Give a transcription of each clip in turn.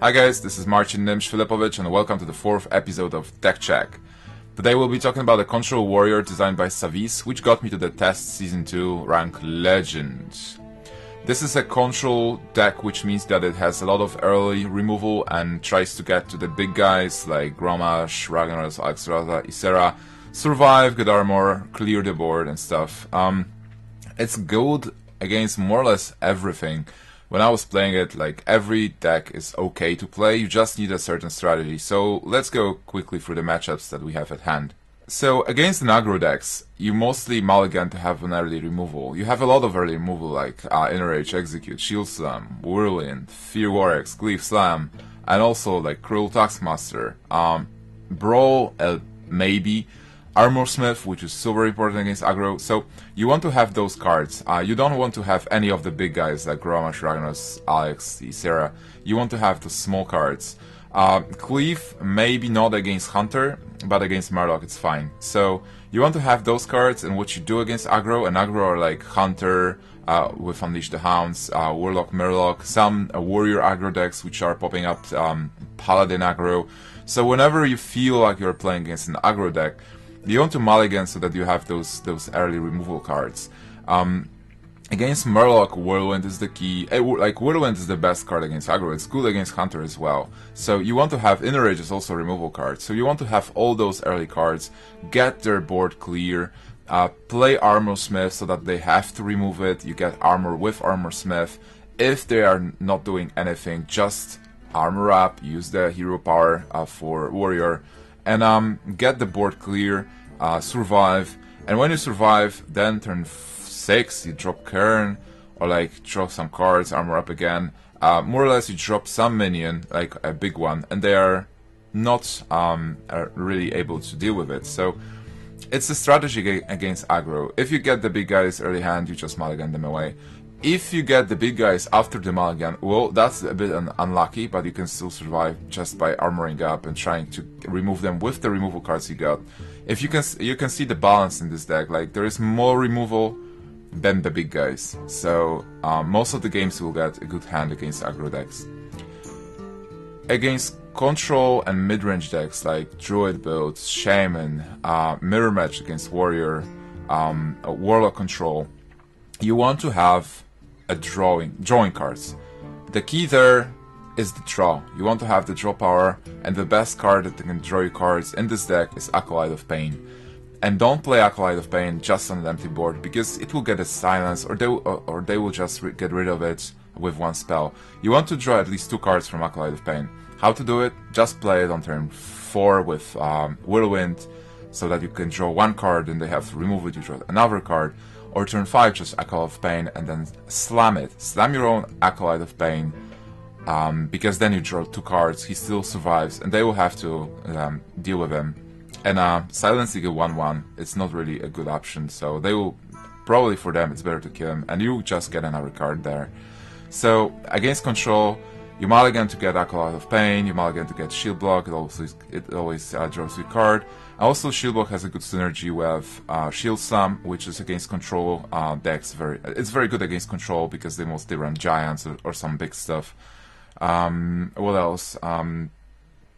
Hi guys, this is Marcin Nimsh and welcome to the 4th episode of Deck Check. Today we'll be talking about a Control Warrior designed by Savis, which got me to the test Season 2 rank Legend. This is a control deck, which means that it has a lot of early removal and tries to get to the big guys like Grommash, Ragnaros, Alexstrasza, Ysera, survive, get armor, clear the board and stuff. It's good against more or less everything. When I was playing it, like, every deck is okay to play, you just need a certain strategy. So let's go quickly through the matchups that we have at hand. So against an aggro decks, you mostly mulligan to have an early removal. You have a lot of early removal like Inner Rage, Execute, Shield Slam, Whirlwind, Fear Warx, Cleave Slam, and also like Cruel Taskmaster. Brawl, maybe. Armorsmith, which is super important against aggro. So you want to have those cards. You don't want to have any of the big guys like Grommash, Ragnaros, Alex, Ysera. You want to have the small cards. Cleave, maybe not against Hunter, but against Murloc it's fine. So you want to have those cards, and what you do against aggro, and aggro are like Hunter with Unleash the Hounds, Warlock, Murloc, some warrior aggro decks which are popping up, Paladin aggro. So whenever you feel like you're playing against an aggro deck, you want to mulligan so that you have those early removal cards. Against Murloc, Whirlwind is the key. Like, Whirlwind is the best card against aggro. It's good against Hunter as well. So you want to have Inner Rage is also removal cards. So you want to have all those early cards, get their board clear, play Armorsmith so that they have to remove it. You get armor with Armorsmith. If they are not doing anything, just armor up, use the hero power for warrior, and get the board clear, survive, and when you survive, then turn 6, you drop Cairne, or like draw some cards, armor up again. More or less you drop some minion, like a big one, and they are not really able to deal with it. So it's a strategy against aggro. If you get the big guys early hand, you just mulligan them away. If you get the big guys after the mulligan, well, that's a bit unlucky, but you can still survive just by armoring up and trying to remove them with the removal cards you got. If you can see the balance in this deck. Like, there is more removal than the big guys, so most of the games will get a good hand against aggro decks. Against control and mid-range decks like Druid builds, Shaman, mirror match against warrior, warlock control, you want to have drawing cards. The key there is the draw. You want to have the draw power, and the best card that can draw you cards in this deck is Acolyte of Pain. And don't play Acolyte of Pain just on an empty board, because it will get a silence, or they will just get rid of it with one spell. You want to draw at least 2 cards from Acolyte of Pain. How to do it? Just play it on turn 4 with Whirlwind, so that you can draw 1 card and they have to remove it, you draw another card. Or turn 5, just Acolyte of Pain, and then slam it. Slam your own Acolyte of Pain, because then you draw 2 cards, he still survives, and they will have to deal with him. And silencing a 1/1, it's not really a good option, so they will, probably for them, it's better to kill him, and you just get another card there. So, against control, you mulligan to get Acolyte of Pain, you mulligan to get Shield Block, it always draws you a card. Also, Shield Block has a good synergy with Shield Slam, which is against control decks. It's very good against control because they mostly run giants or some big stuff. What else?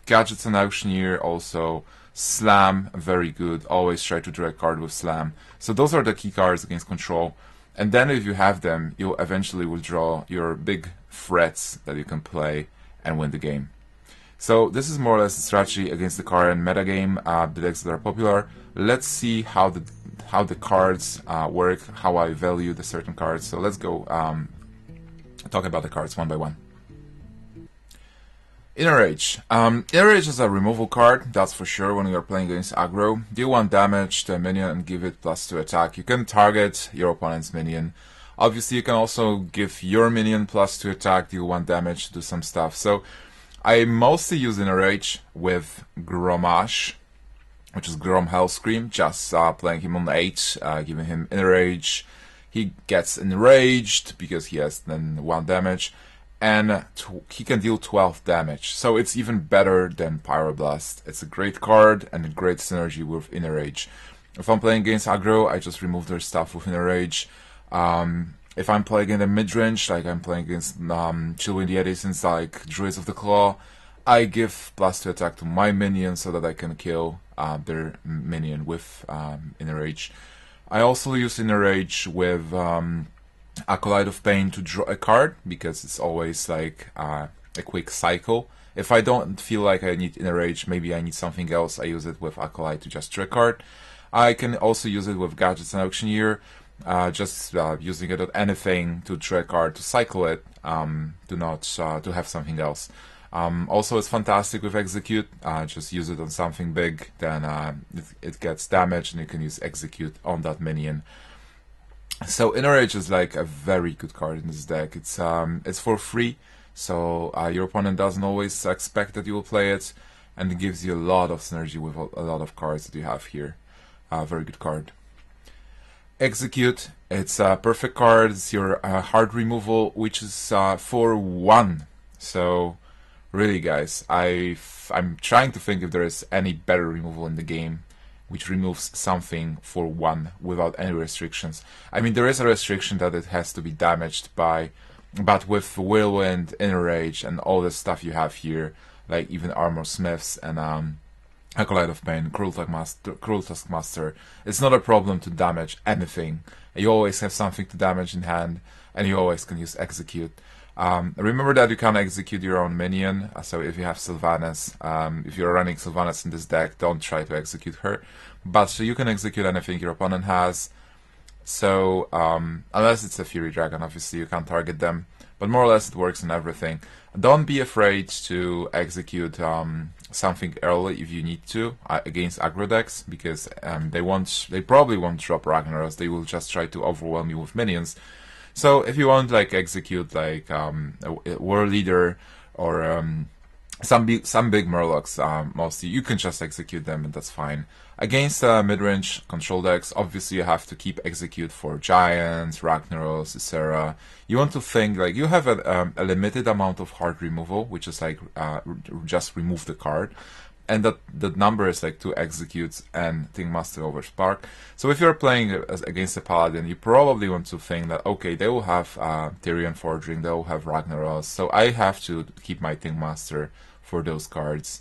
Gadzetzan Auctioneer, also Slam, very good. Always try to draw a card with Slam. So those are the key cards against control. And then if you have them, you eventually will draw your big threats that you can play and win the game. So this is more or less a strategy against the current metagame, the decks that are popular. Let's see how the cards work, how I value the certain cards. So let's go talk about the cards one by one. Inner Rage. Inner Rage is a removal card, that's for sure, when you are playing against aggro. Deal 1 damage to a minion and give it +2 attack. You can target your opponent's minion. Obviously, you can also give your minion +2 attack, deal 1 damage, do some stuff. So I mostly use Inner Rage with Grommash, which is Grommash Hellscream, just playing him on 8, giving him Inner Rage. He gets enraged because he has then 1 damage, and he can deal 12 damage. So it's even better than Pyroblast. It's a great card and a great synergy with Inner Rage. If I'm playing against aggro, I just remove their stuff with Inner Rage. If I'm playing in the mid-range, like I'm playing against Whirlwind Edisons like Druids of the Claw, I give +2 attack to my minion so that I can kill their minion with Inner Rage. I also use Inner Rage with Acolyte of Pain to draw a card, because it's always like a quick cycle. If I don't feel like I need Inner Rage, maybe I need something else, I use it with Acolyte to just draw a card. I can also use it with Gadzetzan Auctioneer, just using it on anything to draw a card, to cycle it, to have something else. Also, it's fantastic with Execute. Just use it on something big, then it gets damaged, and you can use Execute on that minion. So Inner Rage is like a very good card in this deck. It's for free, so your opponent doesn't always expect that you will play it, and it gives you a lot of synergy with a lot of cards that you have here. Very good card. Execute, it's a perfect card. It's your hard removal, which is for 1. So really, guys, I'm trying to think if there is any better removal in the game which removes something for 1 without any restrictions. I mean, there is a restriction that it has to be damaged by, but with Whirlwind, Inner Rage, and all the stuff you have here, like even Armorsmiths and Acolyte of Pain, Cruel Taskmaster, it's not a problem to damage anything. You always have something to damage in hand, and you always can use Execute. Remember that you can execute your own minion, so if you have Sylvanas, if you're running Sylvanas in this deck, don't try to execute her. But so you can execute anything your opponent has, so unless it's a Fury Dragon, obviously you can't target them, but more or less it works on everything. Don't be afraid to execute something early if you need to against aggro decks, because they probably won't drop Ragnaros, they will just try to overwhelm you with minions. So if you want like execute like a War Leader or some big Murlocs, mostly you can just execute them and that's fine. Against mid-range control decks, obviously you have to keep execute for Giants, Ragnaros, Ysera. You want to think like you have a limited amount of hard removal, which is like just remove the card. And that number is like 2 executes and Tinkmaster Overspark. So if you're playing against a Paladin, you probably want to think that, okay, they will have Tyrion Forging, they will have Ragnaros, so I have to keep my Tinkmaster for those cards.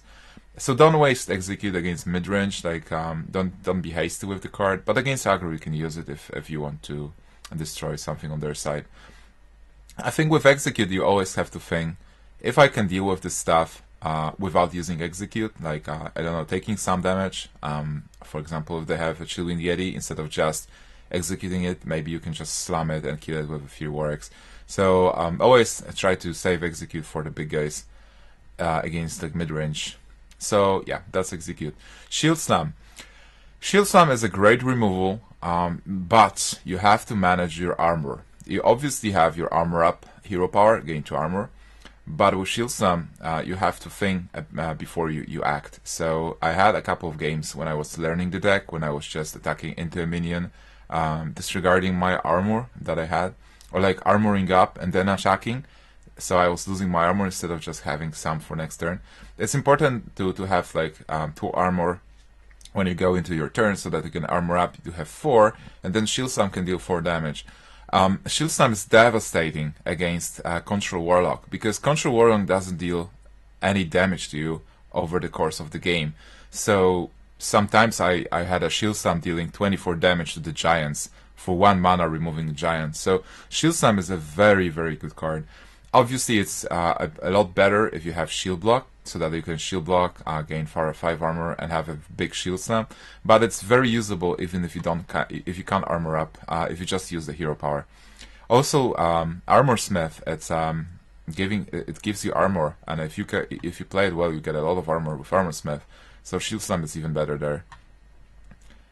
So don't waste execute against mid-range, like don't be hasty with the card, but against aggro you can use it if you want to destroy something on their side. I think with execute you always have to think, if I can deal with this stuff without using execute, like I don't know, taking some damage, for example if they have a Whirlwind Yeti, instead of just executing it, maybe you can just slam it and kill it with a few Warx. So always try to save execute for the big guys against like mid-range. So yeah, that's execute. Shield Slam. Shield Slam is a great removal, but you have to manage your armor. You obviously have your armor up, hero power, gain 2 armor, but with Shield Slam, you have to think before you act. So I had a couple of games when I was learning the deck, when I was just attacking into a minion, disregarding my armor that I had, or like armoring up and then attacking. So I was losing my armor instead of just having some for next turn. It's important to have like 2 armor when you go into your turn, so that you can armor up, you have 4, and then Shield Slam can deal 4 damage. Shield Slam is devastating against Control Warlock, because Control Warlock doesn't deal any damage to you over the course of the game. So sometimes I had a Shield Slam dealing 24 damage to the Giants for 1 mana removing the Giants. So Shield Slam is a very, very good card. Obviously it's a lot better if you have Shield Block, so that you can Shield Block, gain 5 armor and have a big Shield Slam. But it's very usable even if you can't armor up, if you just use the hero power. Also, Armorsmith, it gives you armor, and if you play it well, you get a lot of armor with Armorsmith. So Shield Slam is even better there.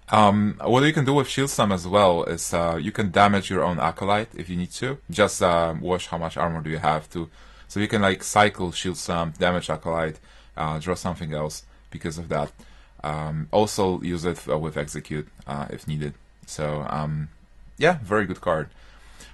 What you can do with Shield Slam as well is you can damage your own Acolyte if you need to. Just watch how much armor do you have to. So you can like cycle Shield Slam, damage Acolyte, draw something else because of that. Also use it with Execute if needed. So yeah, very good card.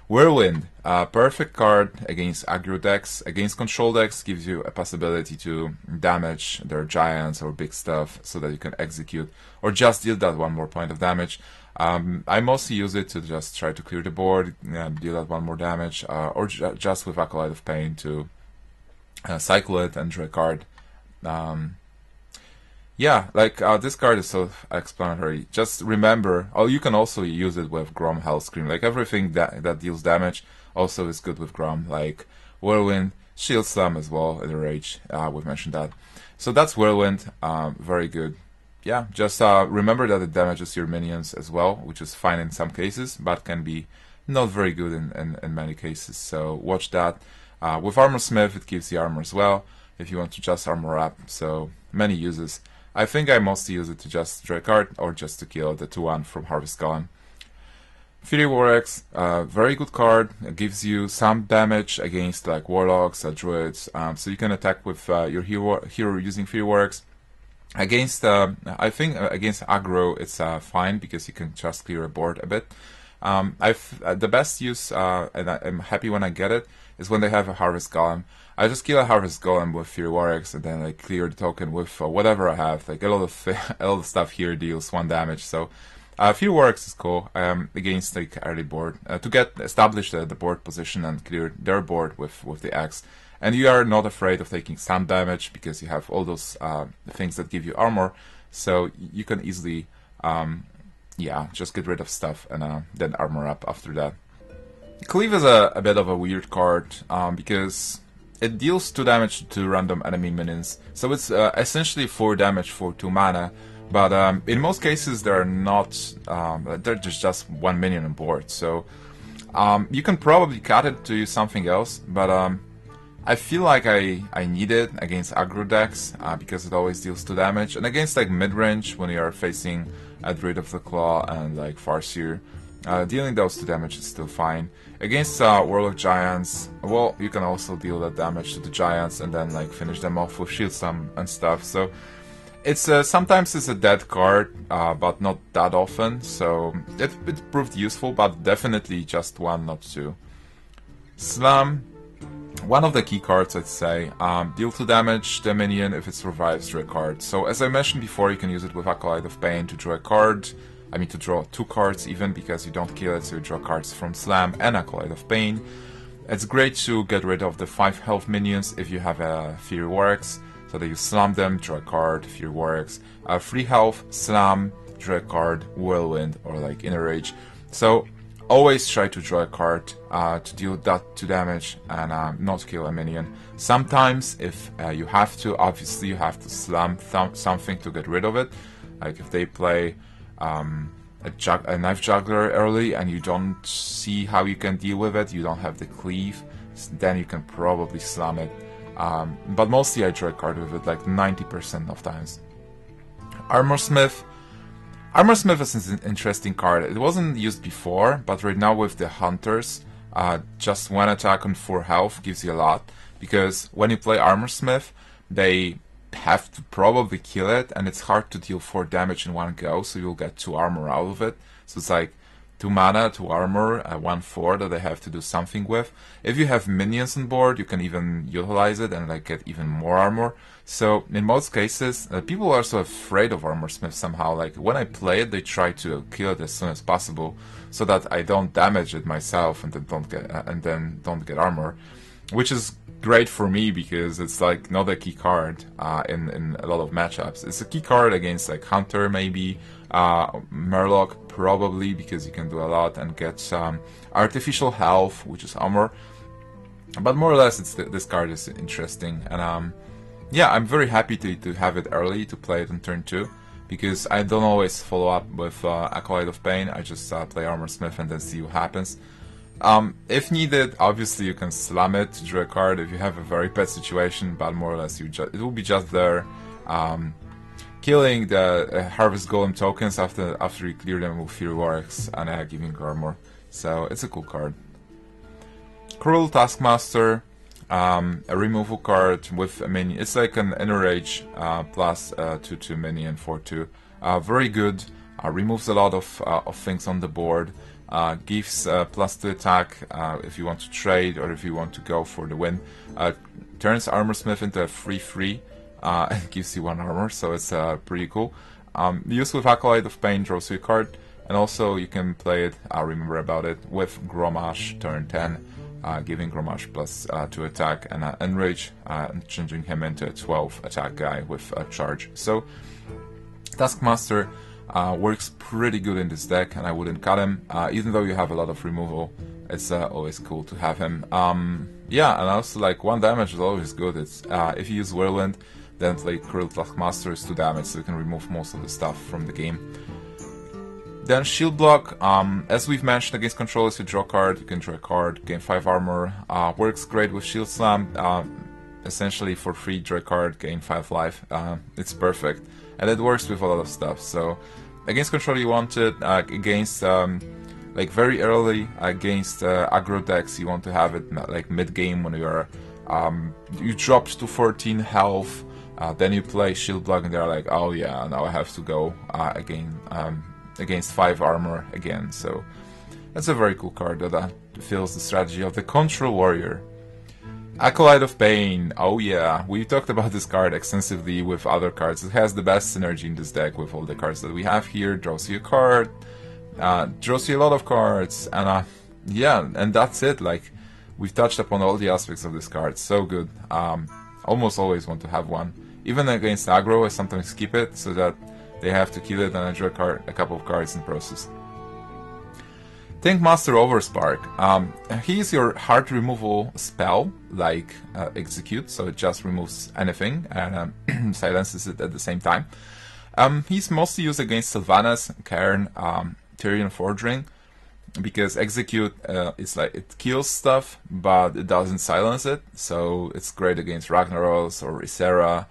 Whirlwind, perfect card against aggro decks. Against control decks, gives you a possibility to damage their giants or big stuff so that you can execute, or just deal that 1 more point of damage. I mostly use it to just try to clear the board, deal that one more damage, or just with Acolyte of Pain to cycle it and draw a card. Yeah, like this card is self-explanatory. Just remember, you can also use it with Grommash Hellscream. Like everything that deals damage also is good with Grom. Like Whirlwind, Shield Slam as well in the Rage. We've mentioned that. So that's Whirlwind, very good. Yeah, just remember that it damages your minions as well, which is fine in some cases, but can be not very good in many cases. So watch that. With Armorsmith, it gives the armor as well, if you want to just armor up. So many uses. I think I mostly use it to just draw a card or just to kill the 2/1 from Harvest Golem. Fury Warx, very good card. It gives you some damage against like Warlocks, Druids, so you can attack with your hero using Fury Warx. Against, I think against aggro it's fine because you can just clear a board a bit. The best use, and I'm happy when I get it, is when they have a Harvest Golem. I just kill a Harvest Golem with Fury Warx and then I clear the token with whatever I have. Like a lot of stuff here deals 1 damage, so Fury Warx is cool against like early board to get established the board position and clear their board with the axe. And you are not afraid of taking some damage because you have all those things that give you armor, so you can easily, yeah, just get rid of stuff and then armor up after that. Cleave is a bit of a weird card because it deals 2 damage to random enemy minions, so it's essentially 4 damage for 2 mana. But in most cases, they're not. They're just 1 minion on board, so you can probably cut it to use something else. But I feel like I need it against aggro decks because it always deals 2 damage, and against like mid range when you are facing a Druid of the Claw and like Farseer, dealing those 2 damage is still fine. Against Warlock Giants, well, you can also deal that damage to the Giants and then like finish them off with Shield Slam and stuff. So it's sometimes it's a dead card, but not that often. So it proved useful, but definitely just 1, not 2. Slam, one of the key cards, I'd say. Deal 2 damage to a minion if it survives, draw a card. So as I mentioned before, you can use it with Acolyte of Pain to draw a card. I mean to draw 2 cards even, because you don't kill it, so you draw cards from Slam and Acolyte of Pain. It's great to get rid of the 5 health minions if you have a Fury Warx, so that you slam them, draw a card, Fury Warx. 3 health, Slam, draw a card, Whirlwind, or like Inner Rage. So always try to draw a card to deal that 2 damage and not kill a minion. Sometimes if you have to, obviously you have to slam something to get rid of it. Like if they play a Knife Juggler early and you don't see how you can deal with it, you don't have the Cleave, then you can probably slam it. But mostly I draw a card with it like 90% of times. Armorsmith. Armorsmith is an interesting card. It wasn't used before, but right now with the Hunters, just 1 attack on 4 health gives you a lot. Because when you play Armorsmith, they have to probably kill it, and it's hard to deal 4 damage in one go, so you'll get 2 armor out of it. So it's like 2 mana, 2 armor, 1/4 that they have to do something with. If you have minions on board, you can even utilize it and like get even more armor. So in most cases, people are so afraid of Armorsmith somehow. Like when I play it, they try to kill it as soon as possible, so that I don't damage it myself and then don't get armor, which is great for me because it's like not a key card in a lot of matchups. It's a key card against like Hunter maybe, Murloc probably, because you can do a lot and get some artificial health, which is armor. But more or less, this card is interesting, and yeah, I'm very happy to have it early to play it on turn 2, because I don't always follow up with Acolyte of Pain. I just play Armorsmith and then see what happens. If needed, obviously you can slam it to draw a card if you have a very bad situation, but more or less it will be just there, killing the Harvest Golem tokens after you clear them with Fury Warx and giving armor. So it's a cool card. Cruel Taskmaster, a removal card with a minion. It's like an Inner Rage plus 2/2 minion for 2. Very good. Removes a lot of things on the board. Gives +2 attack if you want to trade or if you want to go for the win. Turns Armorsmith into a 3/3 and gives you 1 armor, so it's pretty cool. Used with Acolyte of Pain, draws you a card. And also you can play it, remember about it, with Grommash turn 10, giving Grommash plus 2 attack and Enrage, and changing him into a 12 attack guy with a charge. So Taskmaster works pretty good in this deck, and I wouldn't cut him, even though you have a lot of removal. It's always cool to have him. Yeah, and also like 1 damage is always good. It's if you use Whirlwind, then play Cruel Taskmaster is 2 damage, so you can remove most of the stuff from the game. Then Shield Block, as we've mentioned against controllers, you draw a card, you can draw a card, gain 5 armor, works great with Shield Slam, essentially for free, draw a card, gain 5 life, it's perfect. And it works with a lot of stuff, so against controller you want it, against like very early against aggro decks, you want to have it like mid-game when you are you dropped to 14 health, then you play Shield Block and they're like, oh yeah, now I have to go against 5 armor again. So that's a very cool card that fills the strategy of the Control Warrior. Acolyte of Pain, oh yeah, we talked about this card extensively with other cards. It has the best synergy in this deck with all the cards that we have here. Draws you a card, draws you a lot of cards, and yeah, and that's it. Like, we've touched upon all the aspects of this card. So good. Almost always want to have one. Even against aggro, I sometimes keep it so that they have to kill it and I draw a couple of cards in the process. Tinkmaster Overspark. He is your heart removal spell, like Execute, so it just removes anything and silences it at the same time. He's mostly used against Sylvanas, Cairne, Tirion Forging, because Execute is like it kills stuff, but it doesn't silence it, so it's great against Ragnaros or Ysera.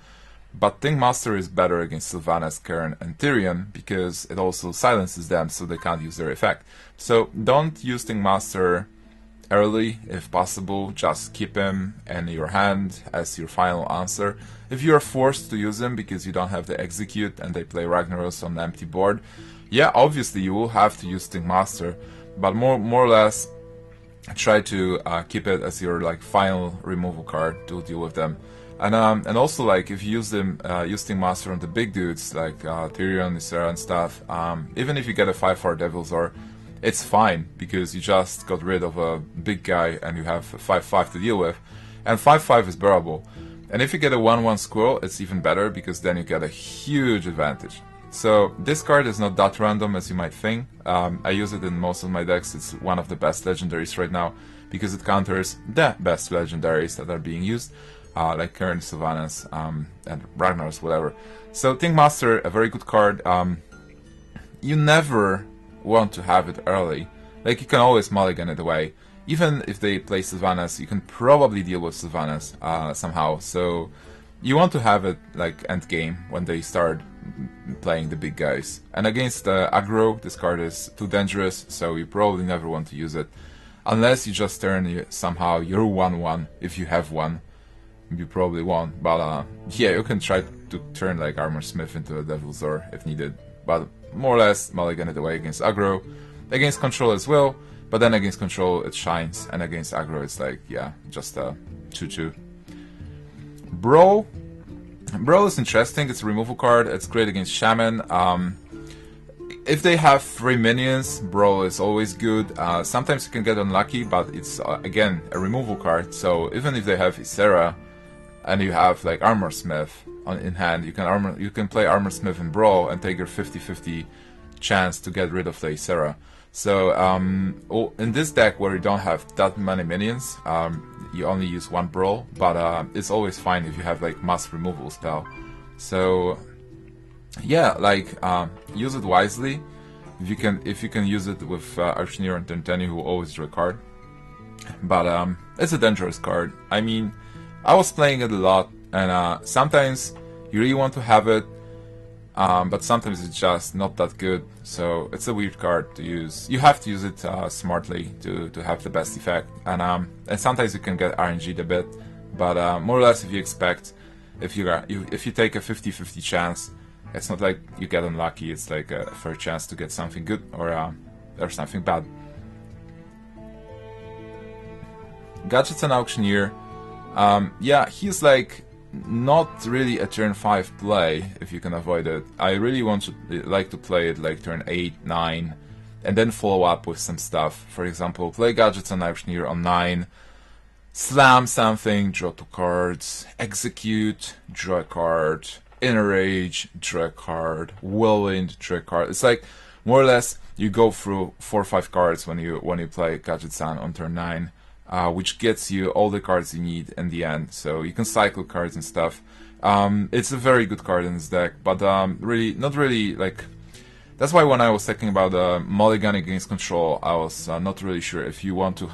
But Tinkmaster is better against Sylvanas, Cairne, and Tirion because it also silences them, so they can't use their effect. So don't use Tinkmaster early if possible. Just keep him in your hand as your final answer. If you are forced to use him because you don't have the Execute and they play Ragnaros on the empty board, yeah, obviously you will have to use Tinkmaster, but more or less try to keep it as your like final removal card to deal with them. And also, like, if you use them, use Tinkmaster on the big dudes like Tirion, Ysera, and stuff, even if you get a 5-4 Devilsaur, it's fine because you just got rid of a big guy and you have a 5-5 to deal with, and 5-5 is bearable. And if you get a 1-1 Squirrel, it's even better because then you get a huge advantage. So this card is not that random as you might think. I use it in most of my decks. It's one of the best legendaries right now because it counters the best legendaries that are being used. Like Cairne, Sylvanas, and Ragnaros, whatever. So Tinkmaster, a very good card. You never want to have it early. Like, you can always mulligan it away. Even if they play Sylvanas, you can probably deal with Sylvanas somehow. So you want to have it like end game when they start playing the big guys. And against aggro, this card is too dangerous, so you probably never want to use it. Unless you just turn somehow your 1-1, if you have one. You probably won't, but yeah, you can try to turn like Armorsmith into a Devilsaur if needed, but more or less mulligan it away against aggro, against control as well, but then against control it shines, and against aggro it's like, yeah, just a 2-2. Brawl is interesting. It's a removal card. It's great against Shaman. If they have 3 minions, Brawl is always good. Sometimes you can get unlucky, but it's again a removal card, so even if they have Ysera and you have like Armorsmith in hand, you can play Armorsmith in Brawl and take your 50-50 chance to get rid of the Ysera. So in this deck where you don't have that many minions, you only use 1 Brawl, but it's always fine if you have like mass removal spell. So yeah, like use it wisely. If you can use it with Auctioneer and turn 10, you will always draw a card. But it's a dangerous card. I mean, I was playing it a lot, and sometimes you really want to have it, but sometimes it's just not that good. So it's a weird card to use. You have to use it smartly to have the best effect, and sometimes you can get RNG'd a bit. But more or less, if you expect, if you take a 50-50 chance, it's not like you get unlucky. It's like a fair chance to get something good or something bad. Gadzetzan Auctioneer. Yeah, he's like not really a turn 5 play if you can avoid it. I really like to play it like turn 8, 9, and then follow up with some stuff. For example, play Gadzetzan Auctioneer on 9, slam something, draw 2 cards, execute, draw a card, Enrage, draw a card, Whirlwind, draw a card. It's like more or less you go through 4 or 5 cards when you play Gadzetzan on turn 9, which gets you all the cards you need in the end. So you can cycle cards and stuff. It's a very good card in this deck, but really not really like. That's why when I was talking about mulligan against control, I was not really sure if you want to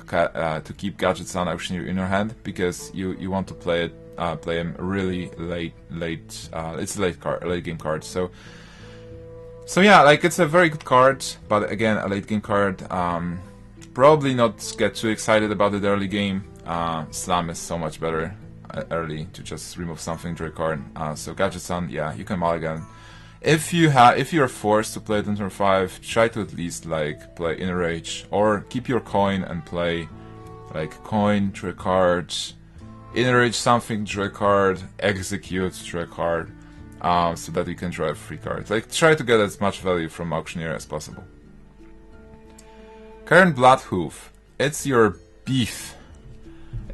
keep Gadzetzan Auctioneer in your hand, because you want to play him really late. It's a late game card. So yeah, like it's a very good card, but again a late game card. Probably not get too excited about it early game. Slam is so much better early to just remove something, draw a card. So Gadzetzan, yeah, you can mulligan. If you're forced to play it on turn 5, try to at least like play Enrage, or keep your coin and play like coin, draw a card, Enrage something, draw a card, execute, draw a card, so that you can draw a free card. Like try to get as much value from Auctioneer as possible. Cairne Bloodhoof, it's your beef.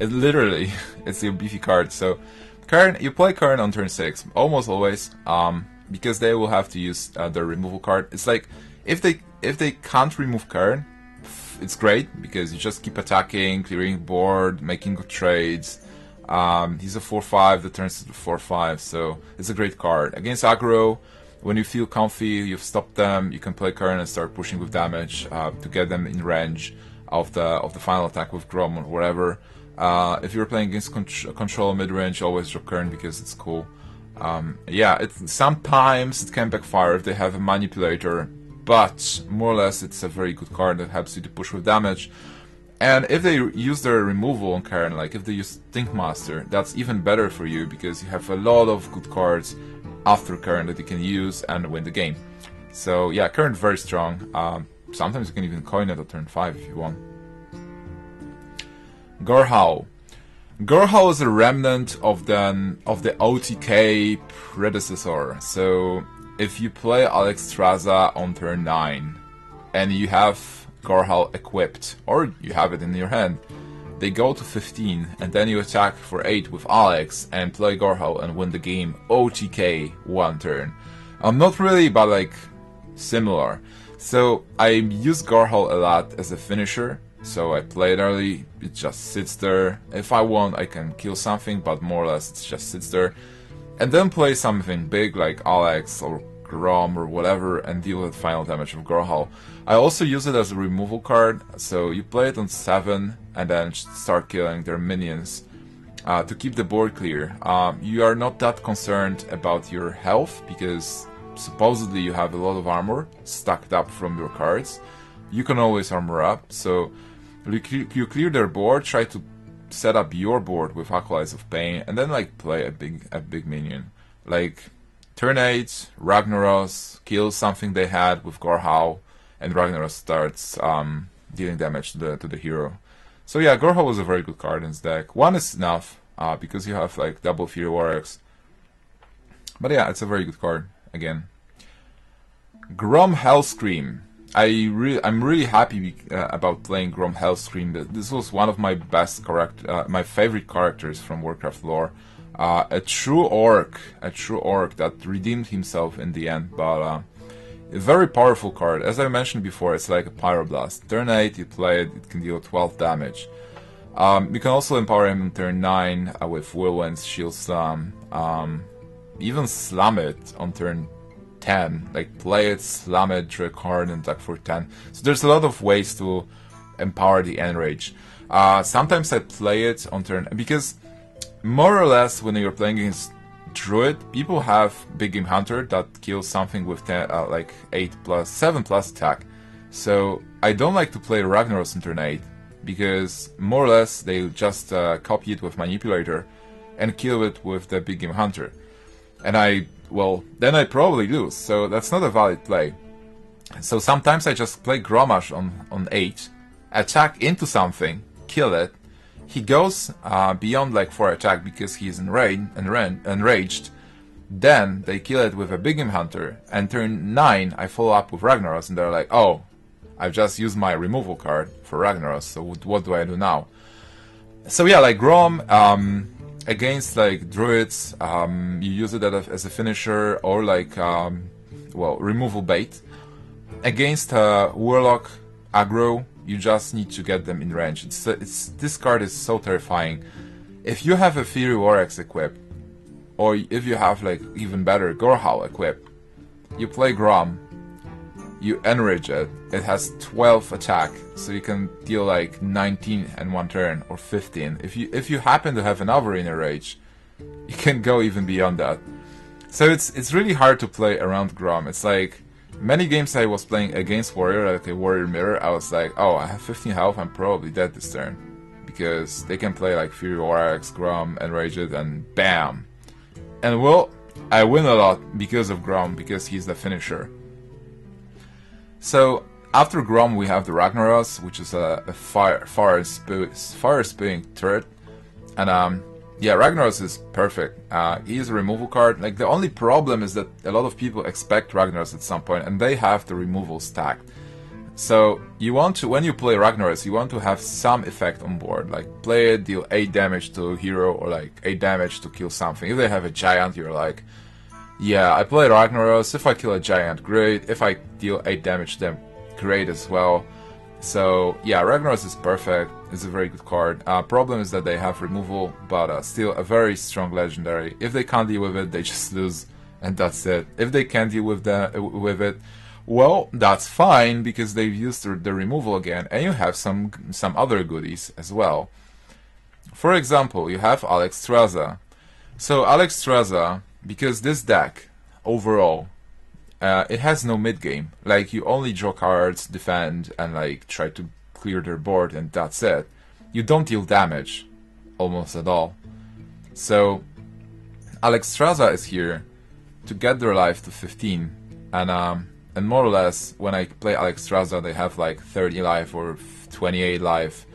Literally, it's your beefy card. So Cairne, you play Cairne on turn 6, almost always. Because they will have to use their removal card. It's like if they can't remove Cairne, it's great because you just keep attacking, clearing board, making good trades. He's a 4/5 that turns to 4/5, so it's a great card against aggro. When you feel comfy, you've stopped them, you can play Cairne and start pushing with damage to get them in range of the final attack with Grom or whatever. If you're playing against control mid range, always drop Cairne because it's cool. Yeah, sometimes it can backfire if they have a manipulator, but more or less it's a very good card that helps you to push with damage. And if they use their removal on Cairne, like if they use Tinkmaster, that's even better for you because you have a lot of good cards after Cairne that you can use and win the game. So yeah, Cairne very strong. Sometimes you can even coin it at turn 5 if you want. Gorehowl. Gorehowl is a remnant of the OTK predecessor. So if you play Alexstrasza on turn 9 and you have Gorehowl equipped, or you have it in your hand, they go to 15 and then you attack for 8 with Alex and play Gorehowl and win the game OTK 1 turn. Not really, but like similar. So I use Gorehowl a lot as a finisher. So I play it early, it just sits there. If I want, I can kill something, but more or less it just sits there. And then play something big like Alex or Grom or whatever and deal with final damage of Gorehowl. I also use it as a removal card, so you play it on 7 and then start killing their minions to keep the board clear. You are not that concerned about your health because supposedly you have a lot of armor stacked up from your cards. You can always armor up, so you clear their board, try to set up your board with Acolyte of Pain, and then like play a big minion. Like turn 8, Ragnaros kills something they had with Gorehowl, and Ragnaros starts dealing damage to the hero. So yeah, Gorehowl is a very good card in this deck. 1 is enough because you have like double Fury Warriors. But yeah, it's a very good card again. Grommash Hellscream. I'm really happy about playing Grommash Hellscream. This was one of my my favorite characters from Warcraft lore. A true orc that redeemed himself in the end, but a very powerful card. As I mentioned before, it's like a Pyroblast. Turn 8, you play it, it can deal 12 damage. You can also empower him on turn 9 with Whirlwind, Shield Slam, even Slam it on turn 10, like play it, slam it, draw a card, and attack for 10. So there's a lot of ways to empower the Enrage. Sometimes I play it on turn, because more or less when you're playing against Druid, people have Big Game Hunter that kills something with 10, like 7+ attack. So I don't like to play Ragnaros on turn 8, because more or less they just copy it with Manipulator and kill it with the Big Game Hunter. And then I probably lose, so that's not a valid play. So sometimes I just play Grommash on 8, attack into something, kill it. He goes beyond like 4 attack because he is enraged. Then they kill it with a Big Game Hunter, and turn 9 I follow up with Ragnaros, and they're like, oh, I've just used my removal card for Ragnaros, so what do I do now? So yeah, like Grom, against like Druids, you use it as a finisher, or like, well, removal bait. Against Warlock aggro, you just need to get them in range. This card is so terrifying. If you have a Fury Warx equipped, or if you have like even better Gorehowl equipped, you play Grom, you enrage it, it has 12 attack, so you can deal like 19 in one turn, or 15. If you happen to have another inner rage, you can go even beyond that. So it's really hard to play around Grom. It's like, many games I was playing against Warrior, like a Warrior Mirror, I was like, oh, I have 15 health, I'm probably dead this turn. Because they can play like Fury Warx, Grom, enrage it, and bam! And well, I win a lot because of Grom, because he's the finisher. So after Grom we have the Ragnaros, which is a fire spewing turret, and yeah, Ragnaros is perfect. He is a removal card. Like, the only problem is that a lot of people expect Ragnaros at some point, and they have the removal stacked. So you want to, when you play Ragnaros, you want to have some effect on board. Like, play it, deal 8 damage to a hero, or like 8 damage to kill something. If they have a giant, you're like, yeah, I play Ragnaros. If I kill a giant, great. If I deal 8 damage to them, great as well. So yeah, Ragnaros is perfect. It's a very good card. Problem is that they have removal, but still a very strong legendary. If they can't deal with it, they just lose, and that's it. If they can deal with it, well, that's fine, because they've used the removal again, and you have some other goodies as well. For example, you have Alexstrasza. So Alexstrasza, because this deck overall, it has no mid game. Like, you only draw cards, defend, and like try to clear their board, and that's it. You don't deal damage almost at all. So Alexstrasza is here to get their life to 15, and more or less when I play Alexstrasza, they have like 30 life or 28 life.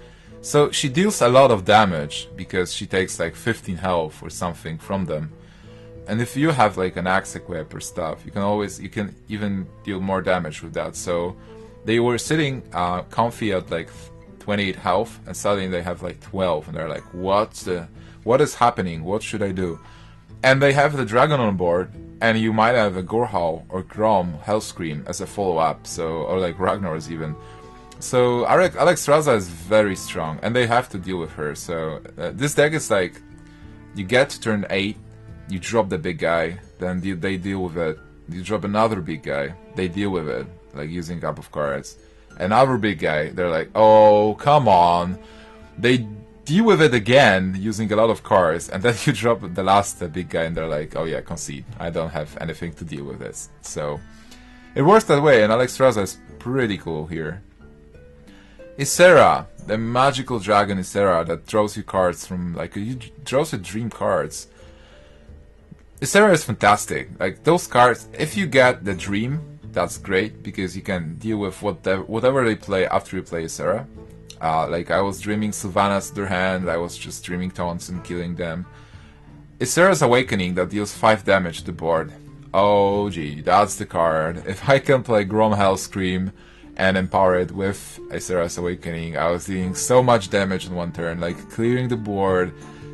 So she deals a lot of damage because she takes like 15 health or something from them. And if you have like an axe equip or stuff, you can even deal more damage with that. So they were sitting comfy at like 28 health, and suddenly they have like 12, and they're like, what is happening? What should I do? And they have the dragon on board, and you might have a Gorehowl or Grommash Hellscream as a follow-up, so, or like Ragnaros even. So Alexstrasza is very strong, and they have to deal with her. So this deck is like, you get to turn 8, you drop the big guy, then they deal with it. You drop another big guy, they deal with it, like using up of cards. Another big guy, they're like, oh, come on. They deal with it again, using a lot of cards, and then you drop the last big guy, and they're like, oh yeah, concede. I don't have anything to deal with this. So it works that way, and Alexstrasza is pretty cool here. Ysera, the magical dragon Ysera that draws you cards from, like, draws you dream cards. Ysera is fantastic. Like, those cards, if you get the dream, that's great, because you can deal with whatever they play after you play Ysera. Like, I was dreaming Sylvanas their hand, I was just dreaming taunts and killing them. Ysera's Awakening that deals 5 damage to the board. Oh gee, that's the card. If I can play Grommash Hellscream and empower it with Ysera's Awakening, I was dealing so much damage in one turn, like clearing the board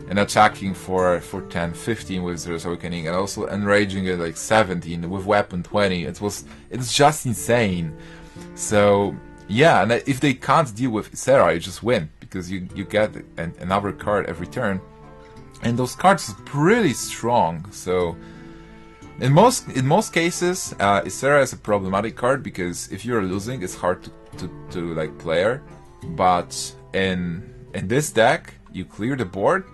and attacking for 10, 15 with Ysera's Awakening, and also enraging it like 17 with weapon 20. It's just insane. So yeah, and if they can't deal with Ysera, you just win, because you get another card every turn, and those cards are pretty strong. So in most cases, Ysera is a problematic card, because if you're losing, it's hard to like play her. But in this deck, you clear the board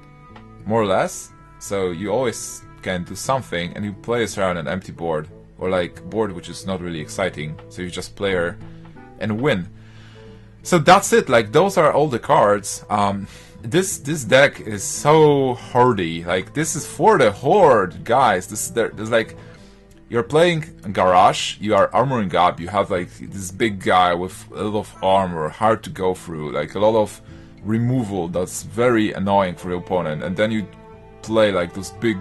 more or less, so you always can do something, and you play Ysera on an empty board, or like board which is not really exciting. So you just play her and win. So that's it. Like, those are all the cards. This deck is so hardy. Like, this is for the horde, guys. There's like, you're playing Garage, you are armoring up, you have like this big guy with a lot of armor, hard to go through, like a lot of removal that's very annoying for your opponent, and then you play like those big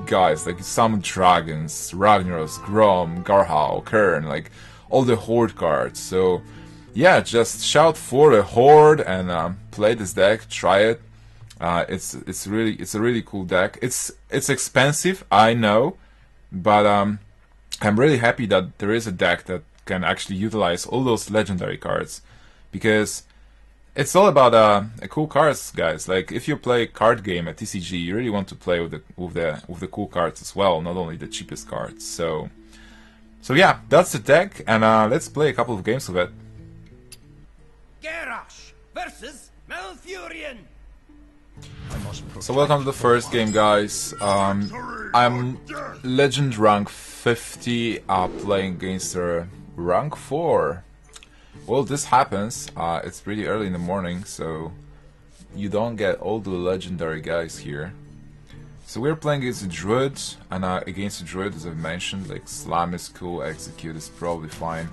guys, like some dragons, Ragnaros, Grom, Gorehowl, Cairne, like all the horde cards. So yeah, just shout for a horde and play this deck. Try it. It's a really cool deck. It's expensive, I know, but I'm really happy that there is a deck that can actually utilize all those legendary cards, because it's all about cool cards, guys. Like if you play card game at TCG, you really want to play with the cool cards as well, not only the cheapest cards. So yeah, that's the deck, and let's play a couple of games with it. Gorehowl versus Malfurion. So welcome to the first game, guys. I'm legend rank 50, playing against rank 4. Well, this happens. It's pretty early in the morning, so you don't get all the legendary guys here. So we're playing against a Druid, and against a Druid, as I've mentioned, like Slam is cool, Execute is probably fine.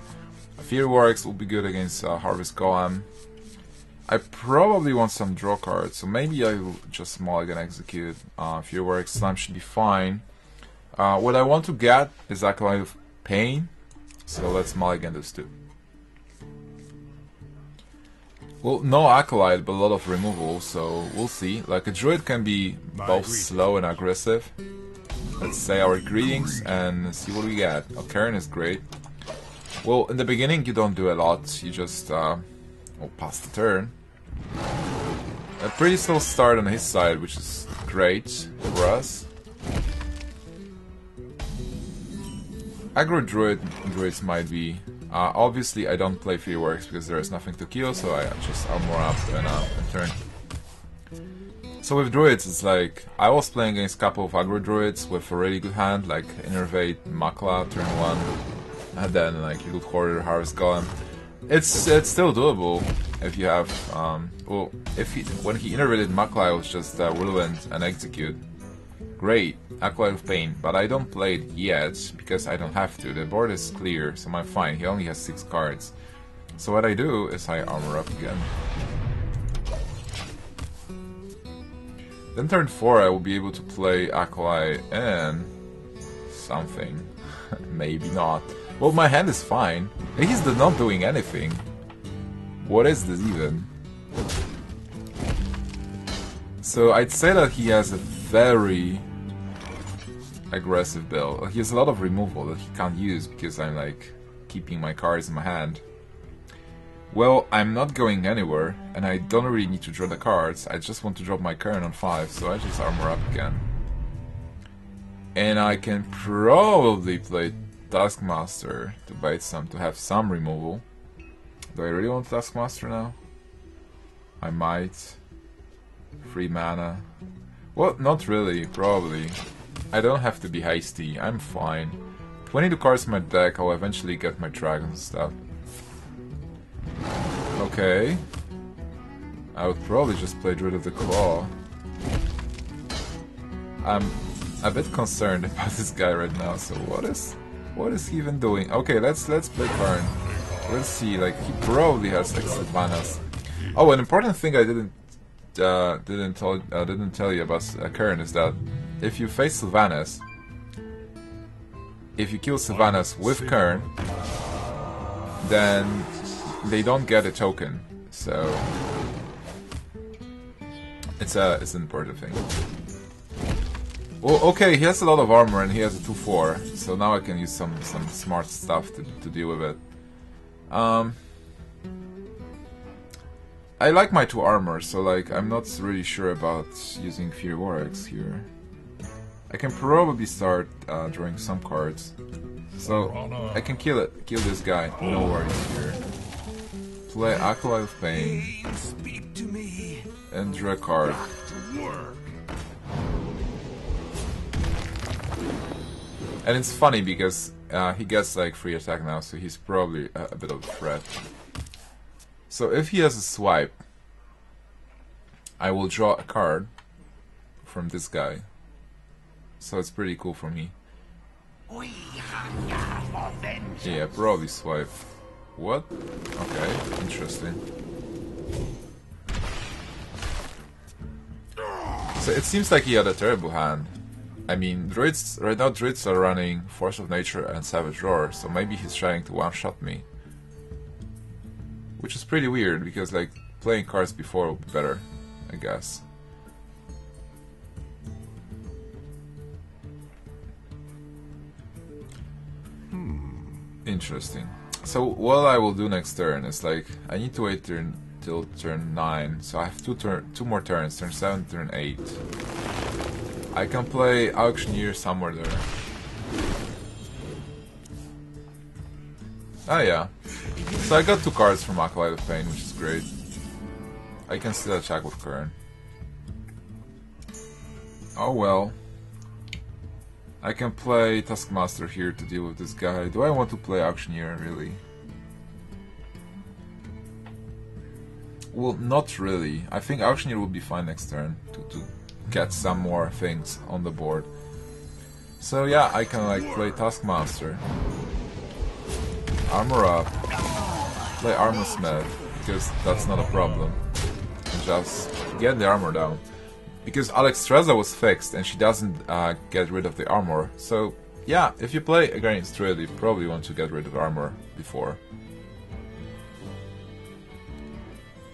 Fearworks will be good against Harvest Golem. I probably want some draw cards, so maybe I will just mulligan Execute. Fearworks, Slam should be fine. What I want to get is Acolyte of Pain, so let's mulligan this too. Well, no Acolyte, but a lot of removal, so we'll see. Like, a Druid can be both slow and aggressive. Let's say our greetings and see what we get. Oh, Cairne is great. Well, in the beginning you don't do a lot, you just pass the turn. A pretty slow start on his side, which is great for us. Aggro Druids might be... obviously I don't play Fearworks because there is nothing to kill, so I just armor up and turn. So with Druids, it's like, I was playing against a couple of aggro Druids with a really good hand, like Innervate, Makla, turn 1, and then like Loot Hoarder, Harvest Golem. It's still doable if you have, well, when he innervated Makla, it was just Whirlwind and Execute. Great, Acolyte of Pain, but I don't play it yet, because I don't have to. The board is clear, so I'm fine. He only has 6 cards. So what I do is I armor up again. Then turn 4 I will be able to play Acolyte and... something. Maybe not. Well, my hand is fine. He's not doing anything. What is this even? So I'd say that he has a very aggressive build. He has a lot of removal that he can't use because I'm like keeping my cards in my hand. Well, I'm not going anywhere and I don't really need to draw the cards. I just want to drop my Cairne on 5, so I just armor up again. And I can probably play Taskmaster to bait to have some removal. Do I really want Taskmaster now? I might. Free mana. Well, not really, probably. I don't have to be hasty, I'm fine. 22 cards in my deck, I'll eventually get my dragons and stuff. Okay. I would probably just play Druid of the Claw. I'm a bit concerned about this guy right now, so what is he even doing? Okay, let's play Cairne. Let's see, like, he probably has extra manas. Oh, an important thing I didn't tell you about Cairne is that if you face Sylvanas, if you kill Sylvanas with Cairne, then they don't get a token. So it's an important thing. Well, okay, he has a lot of armor and he has a 2/4, so now I can use some smart stuff to deal with it. I like my 2 armor, so like I'm not really sure about using Fearworks here. I can probably start drawing some cards, so I can kill this guy. No worries here. Play Acolyte of Pain and draw a card. And it's funny because he gets like free attack now, so he's probably a bit of a threat. So if he has a swipe, I will draw a card from this guy. So it's pretty cool for me. Yeah, probably swipe. What? Okay, interesting. So it seems like he had a terrible hand. I mean, Druids, right now Druids are running Force of Nature and Savage Roar, so maybe he's trying to one-shot me. which is pretty weird because like playing cards before would be better, I guess. Interesting. So what I will do next turn is like I need to wait till turn 9, so I have two more turns, turn 7, turn 8. I can play Auctioneer somewhere there. Oh yeah. So I got 2 cards from Acolyte of Pain, which is great. I can still attack with Cairne. Oh well. I can play Taskmaster here to deal with this guy. Do I want to play Auctioneer, really? Well, not really. I think Auctioneer will be fine next turn to get some more things on the board. So yeah, I can like play Taskmaster, armor up, play Armorsmith, because that's not a problem, and just get the armor down. Because Alexstrasza was fixed and she doesn't get rid of the armor. So yeah, if you play against Druid, you probably want to get rid of armor before.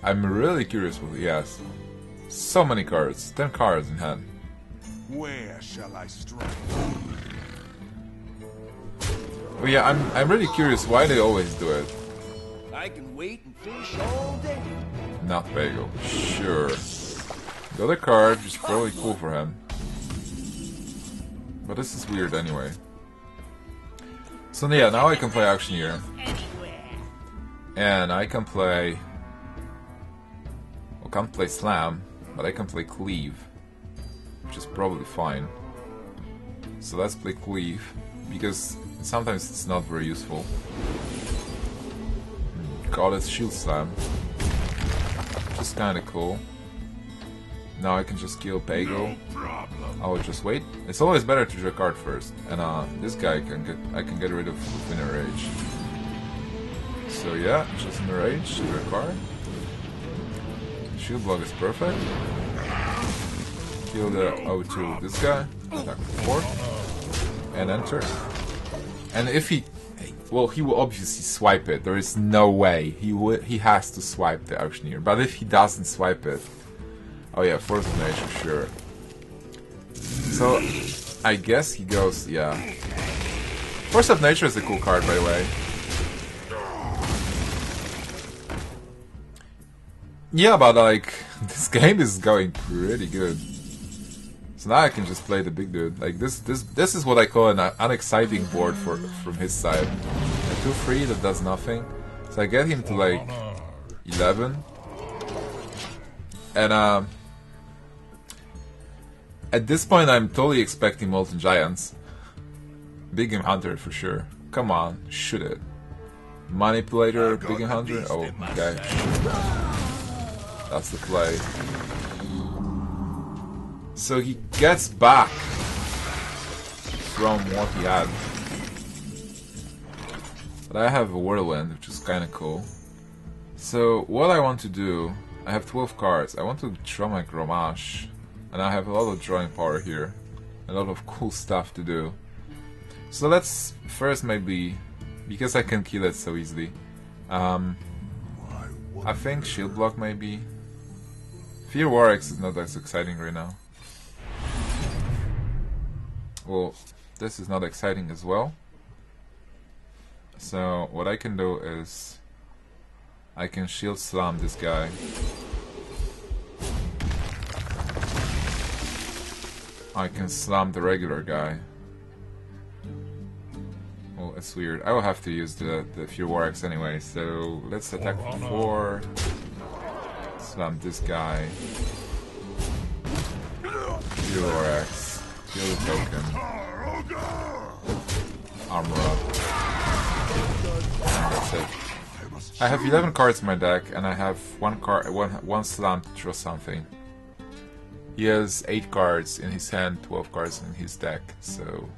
I'm really curious with yes. So many cards, 10 cards in hand. Where shall I strike? But yeah, I'm really curious why they always do it. I can wait and fish all day. Not bagel. Sure. The other card is probably cool for him. But this is weird anyway. So yeah, now I can play Auctioneer. And I can play... I can't play Slam, but I can play Cleave. Which is probably fine. So let's play Cleave, because sometimes it's not very useful. Got it, Shield Slam. Which is kinda cool. Now I can just kill Pago. I will just wait. It's always better to draw a card first. And this guy I can get rid of in a rage. So yeah, just in a rage, draw a card. Shield block is perfect. Kill the O2 with this guy. Attack with 4. And enter. And if he... Well, he will obviously swipe it. There is no way. He has to swipe the Auctioneer. But if he doesn't swipe it... Oh yeah, Force of Nature, sure. So, I guess he goes, yeah. Force of Nature is a cool card, by the way. Yeah, but like, this game is going pretty good. So now I can just play the big dude. Like, this is what I call an unexciting board from his side. A 2-3 that does nothing. So I get him to like 11. And at this point, I'm totally expecting Molten Giants. Big Game Hunter for sure. Come on, shoot it. Manipulator, Big Game Hunter? Oh, okay. That's the play. So he gets back from what he had. But I have a Whirlwind, which is kinda cool. So what I want to do, I have 12 cards. I want to draw my Grommash. And I have a lot of drawing power here. A lot of cool stuff to do. So let's first maybe, because I can kill it so easily. I think Shield Block maybe. Fear Warx is not as exciting right now. Well, this is not exciting as well. So what I can do is I can Shield Slam this guy. I can slam the regular guy. Well, it's weird. I will have to use the Fear Warx anyway, so let's attack for 4. Slam this guy. Fear Warx. Kill the token. Armor up. And that's it. I have 11 cards in my deck, and I have one slam to draw something. He has 8 cards in his hand, 12 cards in his deck, so...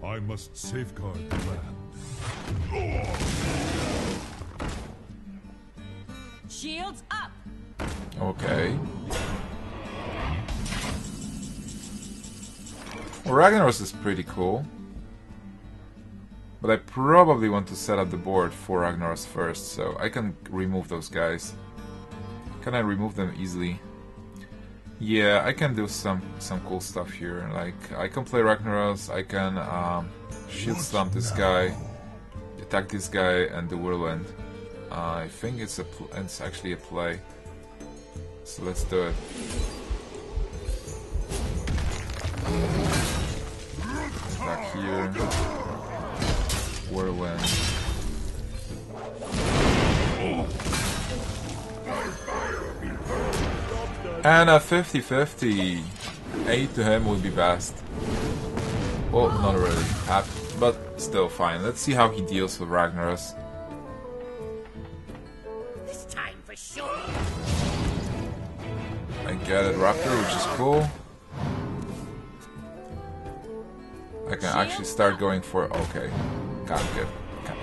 I must safeguard the land. Shields up! Okay. Well, Ragnaros is pretty cool. But I probably want to set up the board for Ragnaros first, so I can remove those guys. Can I remove them easily? Yeah, I can do some cool stuff here. Like, I can play Ragnaros, I can shield stomp this guy, attack this guy, and the Whirlwind. I think it's actually a play. So let's do it. Attack here. Whirlwind. And a 50-50. 8 to him would be best. Well, not really. But still fine. Let's see how he deals with Ragnaros. This time for sure. I get it, Raptor, which is cool. I can actually start going for... Okay.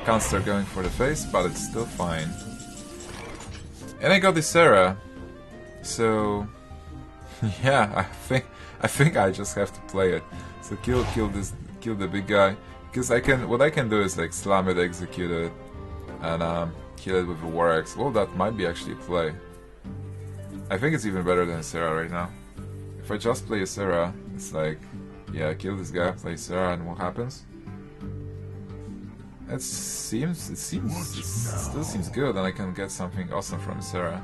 Can't start going for the face, but it's still fine. And I got Ysera. So... yeah, I think I just have to play it. So kill the big guy. Because what I can do is like slam it, execute it, and kill it with a War Axe. Well, that might be actually a play. I think it's even better than Ysera right now. If I just play Ysera, it's like, yeah, kill this guy, play Ysera, and what happens? It still seems good, and I can get something awesome from Ysera.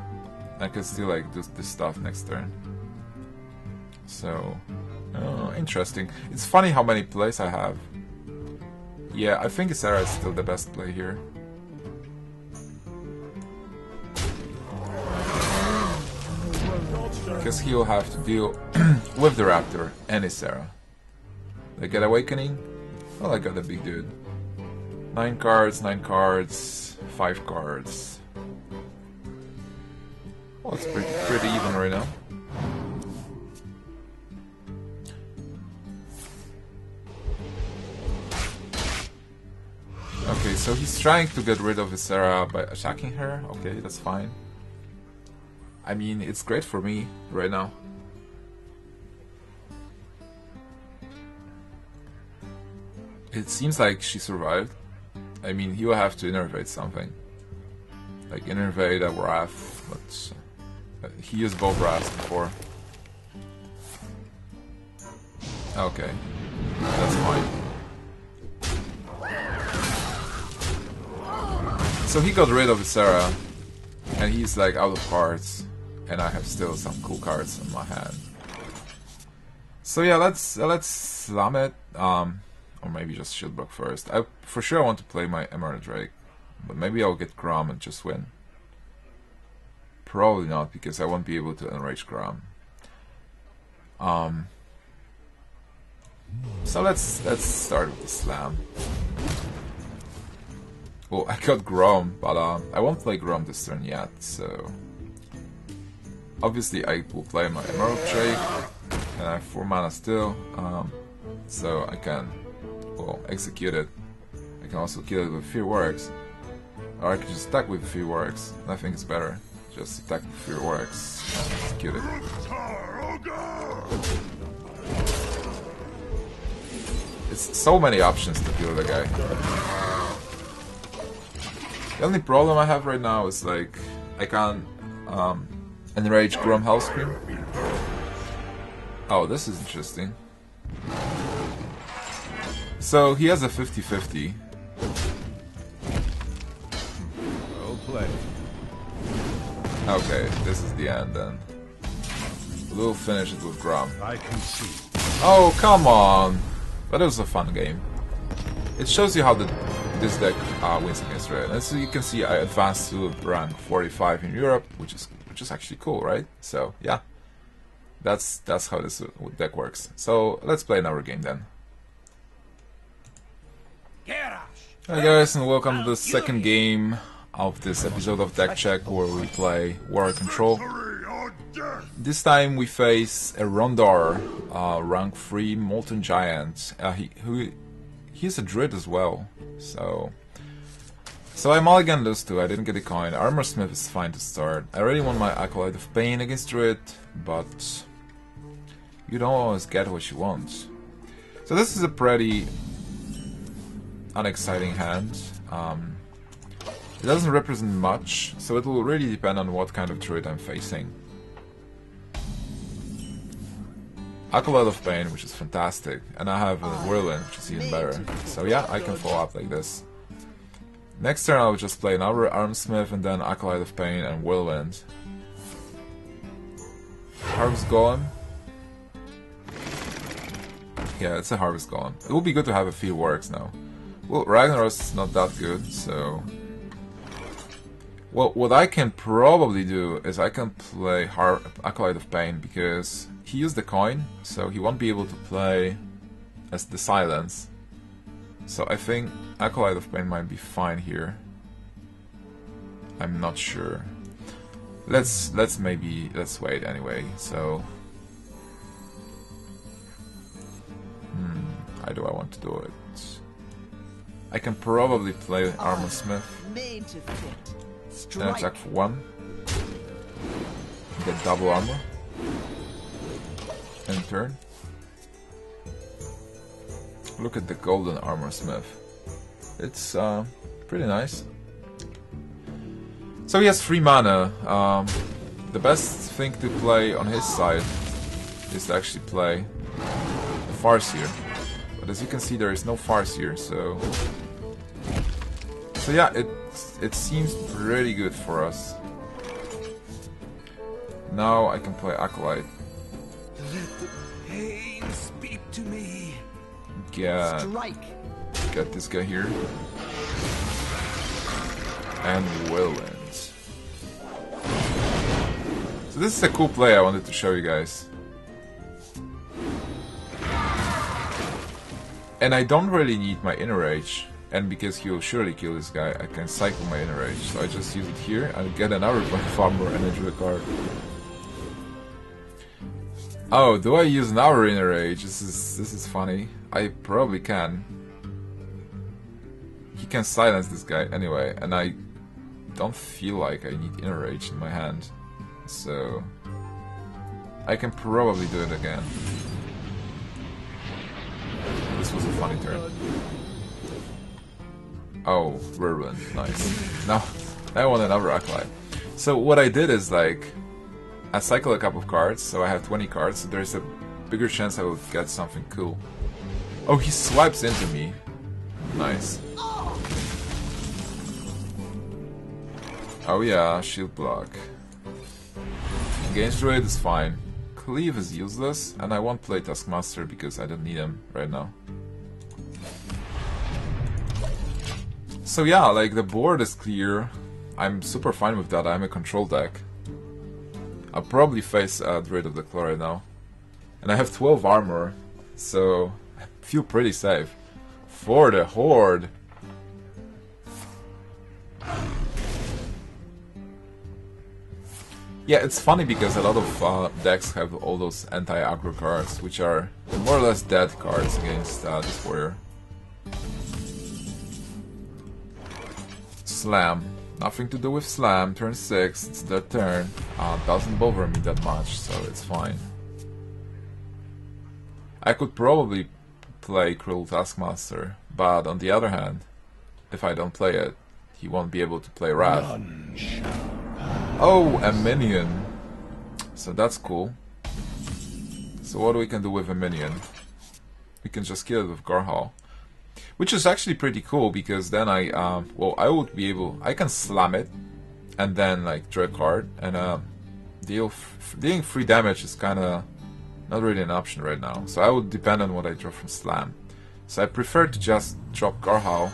I can still like do this stuff next turn. So, interesting. It's funny how many plays I have. Yeah, I think Ysera is still the best play here. Because he'll have to deal with the Raptor and Ysera. I get Awakening. Well, I got a big dude. 9 cards, 5 cards. Well, it's pretty even right now. Okay, so he's trying to get rid of Ysera by attacking her. Okay, that's fine. I mean, it's great for me right now. It seems like she survived. I mean, he will have to innervate something. Like innervate a Wrath, but he used both Wraths before. Okay, that's fine. So he got rid of Ysera, and he's like out of cards, and I have still some cool cards in my hand. So yeah, let's slam it, or maybe just shield block first. For sure I want to play my Emerald Drake, but maybe I'll get Grom and just win. Probably not, because I won't be able to enrage Grom. So let's start with the slam. Well, I got Grom, but I won't play Grom this turn yet, so... Obviously I will play my Emerald Drake, and I have 4 mana still, so I can, well, execute it. I can also kill it with Fear Works, or I can just attack with Fear Works. I think it's better. Just attack with Fear Works and execute it. It's so many options to kill the guy. The only problem I have right now is like I can't enrage Grommash Hellscream. Oh, this is interesting. So he has a 50-50. Well played. Okay, this is the end then. We'll finish it with Grom. I can see. Oh, come on! But it was a fun game. It shows you how this deck wins against Red. As you can see, I advanced to rank 45 in Europe, which is actually cool, right? So yeah, that's how this deck works. So let's play another game then. Hi guys, and welcome to the second game of this episode of Deck Check, where we play Warrior Control. This time we face a Rondar, rank 3 Molten Giant. He's a Druid as well, so I mulligan those two. I didn't get a coin. Armorsmith is fine to start. I already won my Acolyte of Pain against Druid, but you don't always get what you want. So this is a pretty unexciting hand. It doesn't represent much, so it will really depend on what kind of druid I'm facing. Acolyte of Pain, which is fantastic, and I have a Whirlwind, which is even better. So yeah, I can follow up like this. Next turn I'll just play another Armorsmith and then Acolyte of Pain and Whirlwind. Harvest Golem. Yeah, it's a Harvest Golem. It would be good to have a few works now. Well, Ragnaros is not that good, so... Well, what I can probably do is I can play Acolyte of Pain, because he used the coin, so he won't be able to play as the Silence. So I think Acolyte of Pain might be fine here. I'm not sure. Let's wait anyway. So how do I want to do it? I can probably play Armorsmith and attack for 1. Get double armor. End turn. Look at the golden Armorsmith. It's pretty nice. So he has 3 mana. The best thing to play on his side is to actually play the Farseer. But as you can see, there is no Farseer, so yeah, it seems pretty good for us. Now I can play Acolyte. Let the pain speak to me. Get this guy here. And Whirlwind. So this is a cool play I wanted to show you guys. And I don't really need my Inner Rage. And because he'll surely kill this guy, I can cycle my Inner Rage. So I just use it here and get another farmer and I drew a card. Oh, do I use another Inner Rage? This is funny. I probably can. He can silence this guy anyway, and I don't feel like I need Inner Rage in my hand. So I can probably do it again. This was a funny turn. Oh, Whirlwind, nice. Now I want another Acolyte. So what I did is like I cycle a couple of cards, so I have 20 cards, so there's a bigger chance I will get something cool. Oh, he swipes into me. Nice. Oh yeah, shield block. Against Druid is fine. Cleave is useless, and I won't play Taskmaster because I don't need him right now. So yeah, like the board is clear. I'm super fine with that. I'm a control deck. I'll probably face Druid of the Claw right now. And I have 12 armor, so I feel pretty safe. For the Horde! Yeah, it's funny because a lot of decks have all those anti-aggro cards, which are more or less dead cards against this warrior. Slam. Nothing to do with Slam, turn 6, it's their turn. Doesn't bother me that much, so it's fine. I could probably play Cruel Taskmaster, but on the other hand, if I don't play it, he won't be able to play Wrath. Oh, a minion! So that's cool. So what we can do with a minion? We can just kill it with Gorehowl. Which is actually pretty cool, because then I would be able... I can slam it, and then like draw a card, and dealing 3 damage is kinda not really an option right now. So I would depend on what I draw from slam. So I prefer to just drop Gorehowl,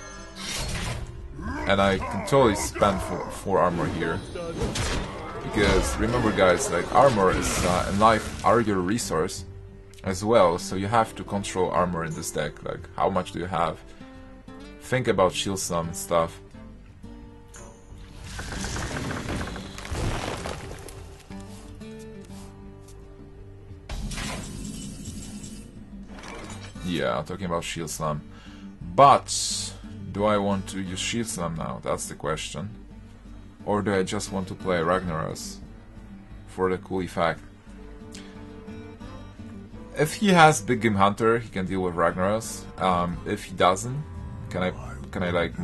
and I can totally spend 4 armor here. Because remember guys, like armor is in life are your resource as well, so you have to control armor in this deck. Like, how much do you have? Think about shield slam and stuff. Yeah, I'm talking about shield slam. But do I want to use shield slam now? That's the question. Or do I just want to play Ragnaros for the cool effect? If he has Big Game Hunter, he can deal with Ragnaros. If he doesn't, Can I like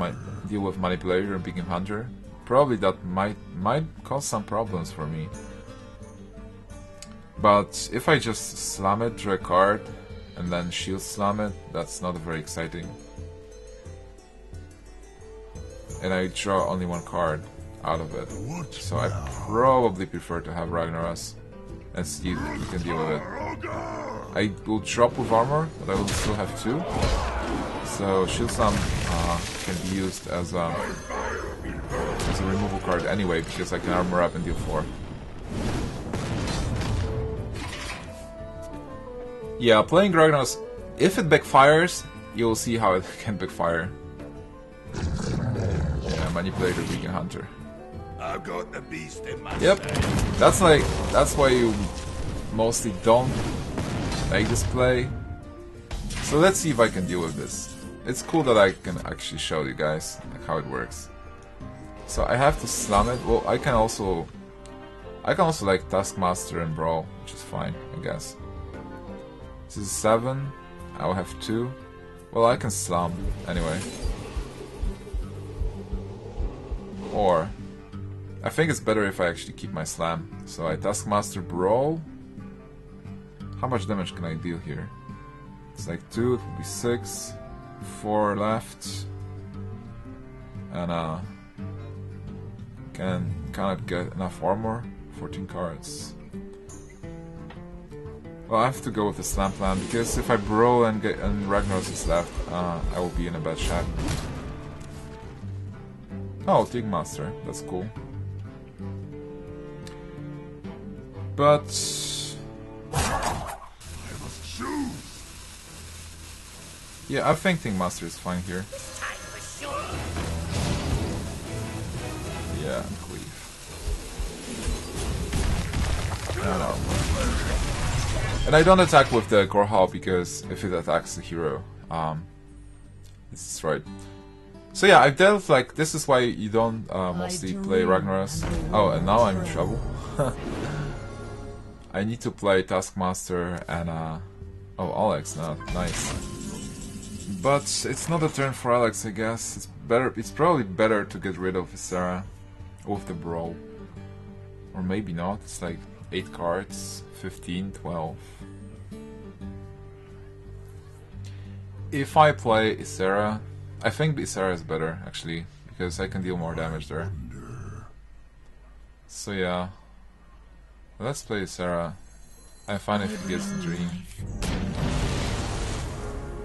deal with Manipulator and Beacon Hunter? Probably that might cause some problems for me. But if I just slam it, draw a card, and then shield slam it, that's not very exciting. And I draw only one card out of it. So I probably prefer to have Ragnaros and see if we can deal with it. I will drop with armor, but I will still have 2. So shield slam can be used as a removal card anyway, because I can armor up and deal 4. Yeah, playing Ragnaros, if it backfires, you'll see how it can backfire. Yeah, Manipulator, Beacon Hunter. I've got the beast in my Yep, that's why you mostly don't like this play. So let's see if I can deal with this. It's cool that I can actually show you guys like how it works. So I have to slam it. Well, I can also like Taskmaster and Brawl, which is fine, I guess. This is 7. I'll have 2. Well, I can slam anyway. Or I think it's better if I actually keep my slam. So I Taskmaster Brawl. How much damage can I deal here? It's like 2, it will be 6. 4 left. And can kind of get enough armor. 14 cards. Well, I have to go with the slam plan, because if I Brawl and Ragnaros is left, I will be in a bad shape. Oh, Tinkmaster, that's cool. But yeah, I think Tinkmaster is fine here. Yeah, Cleave. And I don't attack with the Gorehowl, because if it attacks the hero, it's destroyed. So yeah, I've dealt like, this is why you don't mostly play Ragnaros. Oh, and now I'm in trouble. I need to play Taskmaster and oh, Alex, no, nice. But it's not a turn for Alex, I guess. It's probably better to get rid of Ysera with the Brawl. Or maybe not, it's like 8 cards, 15, 12. If I play Ysera, I think Ysera is better, actually, because I can deal more damage there. So yeah, let's play Ysera. I'm fine if he gets the dream,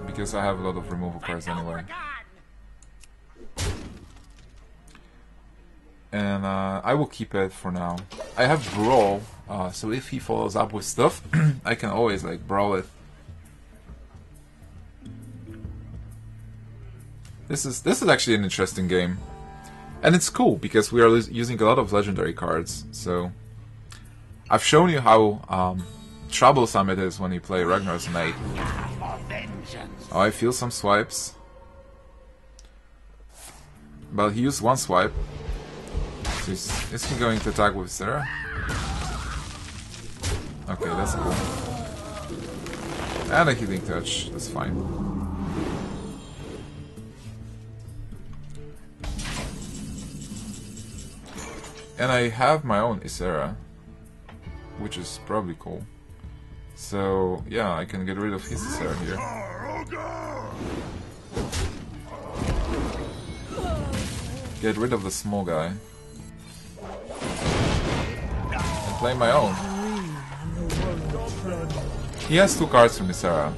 because I have a lot of removal cards anyway. And I will keep it for now. I have Brawl, so if he follows up with stuff, I can always like Brawl it. This is actually an interesting game, and it's cool because we are using a lot of legendary cards. So I've shown you how troublesome it is when you play Ragnaros and 8. Oh, I feel some swipes, but he used 1 swipe. So is he going to attack with Ysera? Okay, that's cool. And a healing touch, that's fine. And I have my own Ysera, which is probably cool. So yeah, I can get rid of his Ysera here. Get rid of the small guy. And play my own. He has 2 cards from Ysera.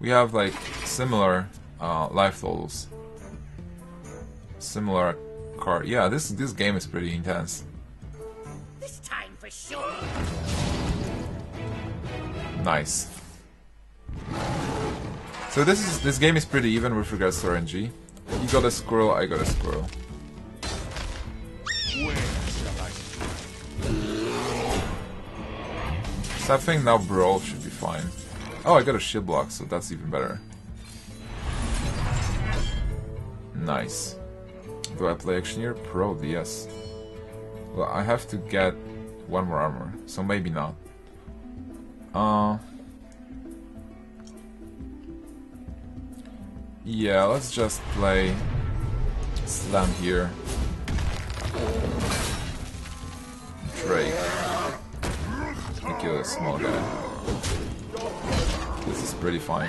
We have like similar life totals. Similar card. Yeah, this game is pretty intense. This time for sure. Nice. So this game is pretty even with regards to RNG. You got a squirrel, I got a squirrel. So I think now Brawl should be fine. Oh, I got a shield block, so that's even better. Nice. Do I play Auctioneer? Probably yes. Well, I have to get 1 more armor, so maybe not. Yeah, let's just play Slam here. Drake. And kill a small guy. This is pretty fine.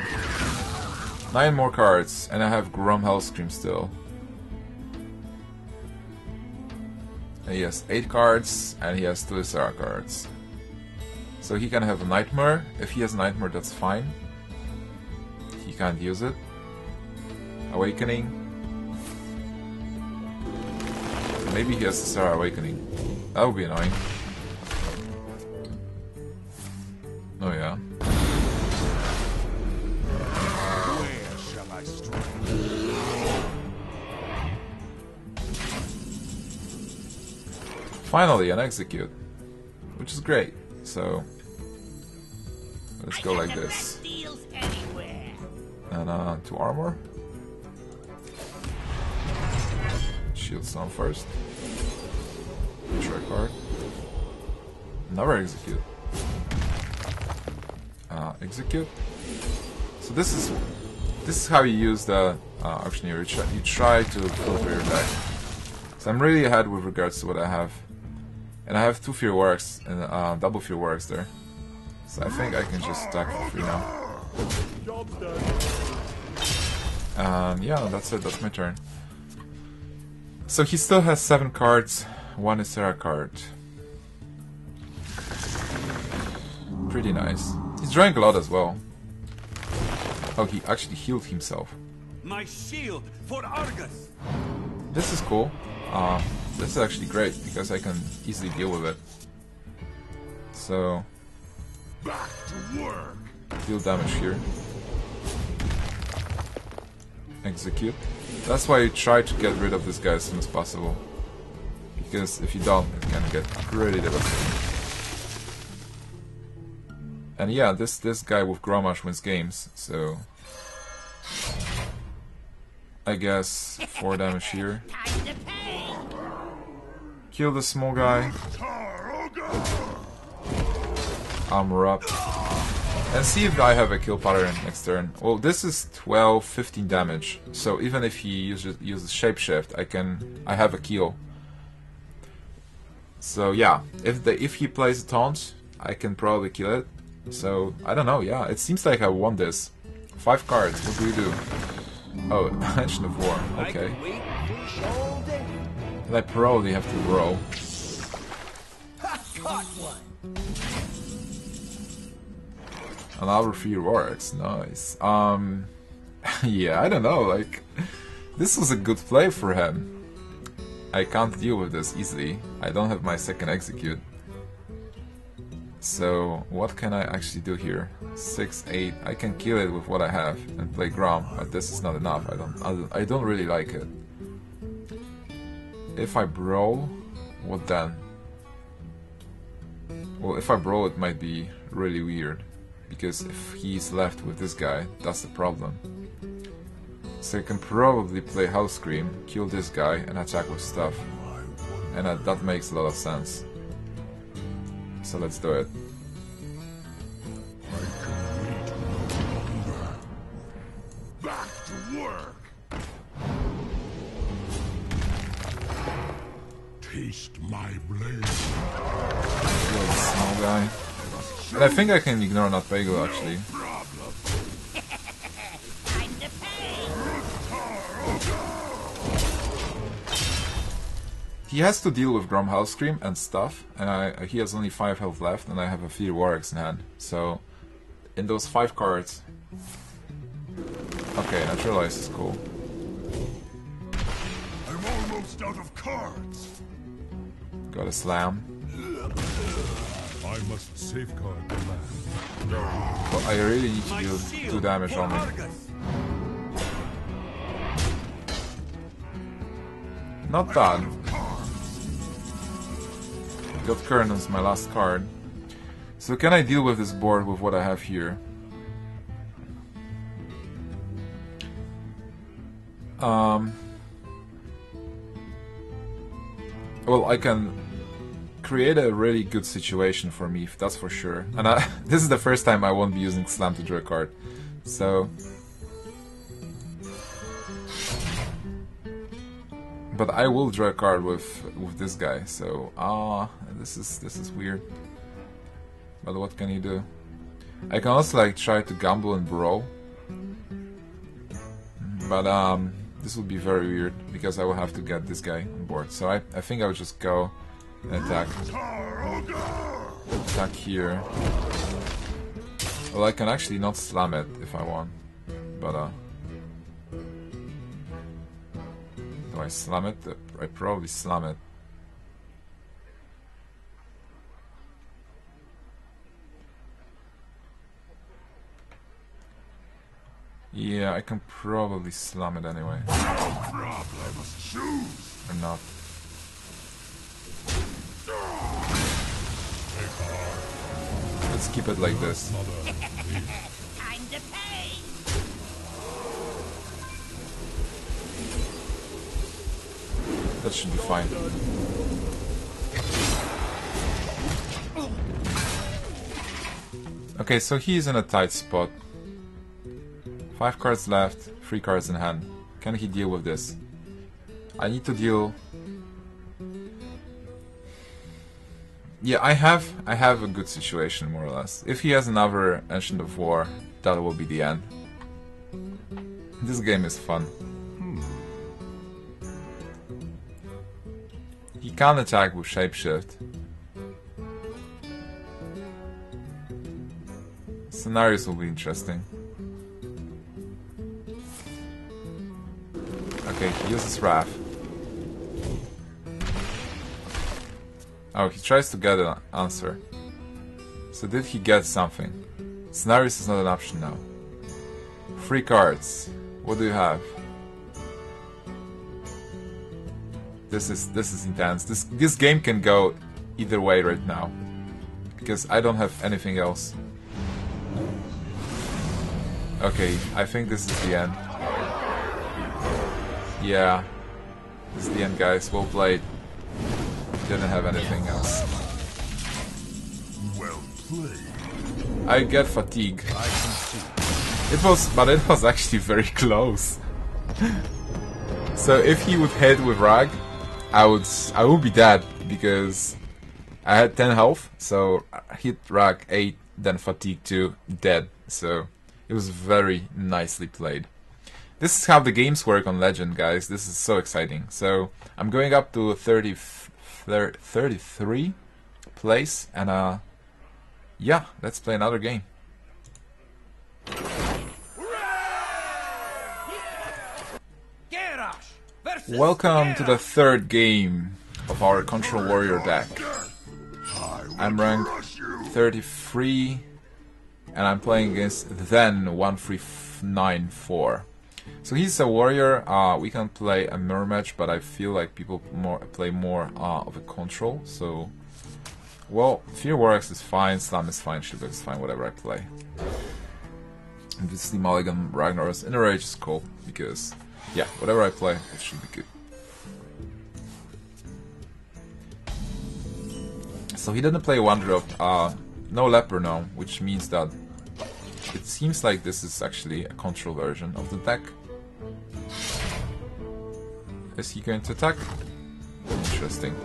9 more cards, and I have Grommash Hellscream still. And he has 8 cards, and he has 2 Ysera cards. So he can have a Nightmare. If he has Nightmare, that's fine. He can't use it. Awakening. Maybe he has Ysera Awakening. That would be annoying. Oh yeah. Where shall I strike? Finally, an execute, which is great. So let's go like this. And 2 armor. Shield Stone first. Try card. Another execute. Execute. So this is how you use the Auctioneer. You try to filter your deck. So I'm really ahead with regards to what I have. And I have 2 Fear Works and double Fear Works there. So I think I can just stack for free now. Yeah, that's it. That's my turn. So he still has 7 cards, 1 Ysera card. Pretty nice. He's drawing a lot as well. Oh, he actually healed himself. My shield for Argus. This is cool. This is actually great because I can easily deal with it. So Back to work. deal damage here. Execute. That's why you try to get rid of this guy as soon as possible. Because if you don't, it can get pretty devastating. And yeah, this guy with Grommash wins games, so I guess 4 damage here. Kill the small guy. Armor up. And see if I have a kill pattern next turn. Well, this is 12, 15 damage. So even if he uses shapeshift, I have a kill. So yeah, if he plays a taunt, I can probably kill it. So I don't know. Yeah, it seems like I won this. 5 cards. What do we do? Oh, Ancient of War. Okay. And I probably have to roll. Another 3 Warwick's, nice. Yeah, I don't know, like, this was a good play for him. I can't deal with this easily. I don't have my second execute. So, what can I actually do here? 6, 8, I can kill it with what I have and play Grom, but this is not enough. I don't really like it. If I Brawl, what then? Well, if I Brawl, it might be really weird. Because if he's left with this guy, that's the problem. So I can probably play Hellscream, kill this guy, and attack with stuff. And that makes a lot of sense. So let's do it. Back to work. Taste my blade. Kill the small guy. And I think I can ignore not Bagel actually. He has to deal with Grommash Hellscream and stuff, and he has only 5 health left, and I have a few Warwicks in hand. So, in those 5 cards... Okay, Naturalize is cool. I'm almost out of cards. Got a Slam. I must safeguard the land. But I really need to do 2 damage on him. Not bad. Got Cairne as my last card. So can I deal with this board with what I have here? Well, I can create a really good situation for me, that's for sure. And this is the first time I won't be using Slam to draw a card. So But I will draw a card with this guy, so this is weird. But what can you do? I can also like try to gamble and Brawl. But this would be very weird because I will have to get this guy on board. So I think I would just go and attack. Attack here. Well, I can actually not slam it if I want. But do I slam it? I probably slam it. Yeah, I can probably slam it anyway. Or not. Let's keep it like this. Time to pay. That should be fine. Okay, so he's in a tight spot. 5 cards left, 3 cards in hand. Can he deal with this? I need to deal... Yeah, I have a good situation, more or less. If he has another Ancient of War, that will be the end. This game is fun. He can attack with Shapeshift. Scenarios will be interesting. Okay, he uses Wrath. Oh, he tries to get an answer. So did he get something? Scenarios is not an option now. 3 cards. What do you have? This is intense. This game can go either way right now. Because I don't have anything else. Okay, I think this is the end. Yeah. This is the end, guys. Well played. Didn't have anything else. Well played. I get fatigue. It was actually very close. So if he would hit with Rag, I would be dead because I had 10 health. So I hit Rag 8, then fatigue 2, dead. So it was very nicely played. This is how the games work on Legend, guys. This is so exciting. So I'm going up to 33 place, and yeah, let's play another game. Welcome to the third game of our Control Warrior deck. I'm ranked 33, and I'm playing against Then 1394. So he's a warrior. We can play a mirror match, but I feel like people play more of a control. So, well, Fear Warx is fine, Slam is fine, Shield is fine, whatever I play. And this Mulligan Ragnaros Inner Rage is cool because, yeah, whatever I play, it should be good. So he didn't play one drop, no Leper now, which means that it seems like this is actually a control version of the deck. Is he going to attack? Interesting.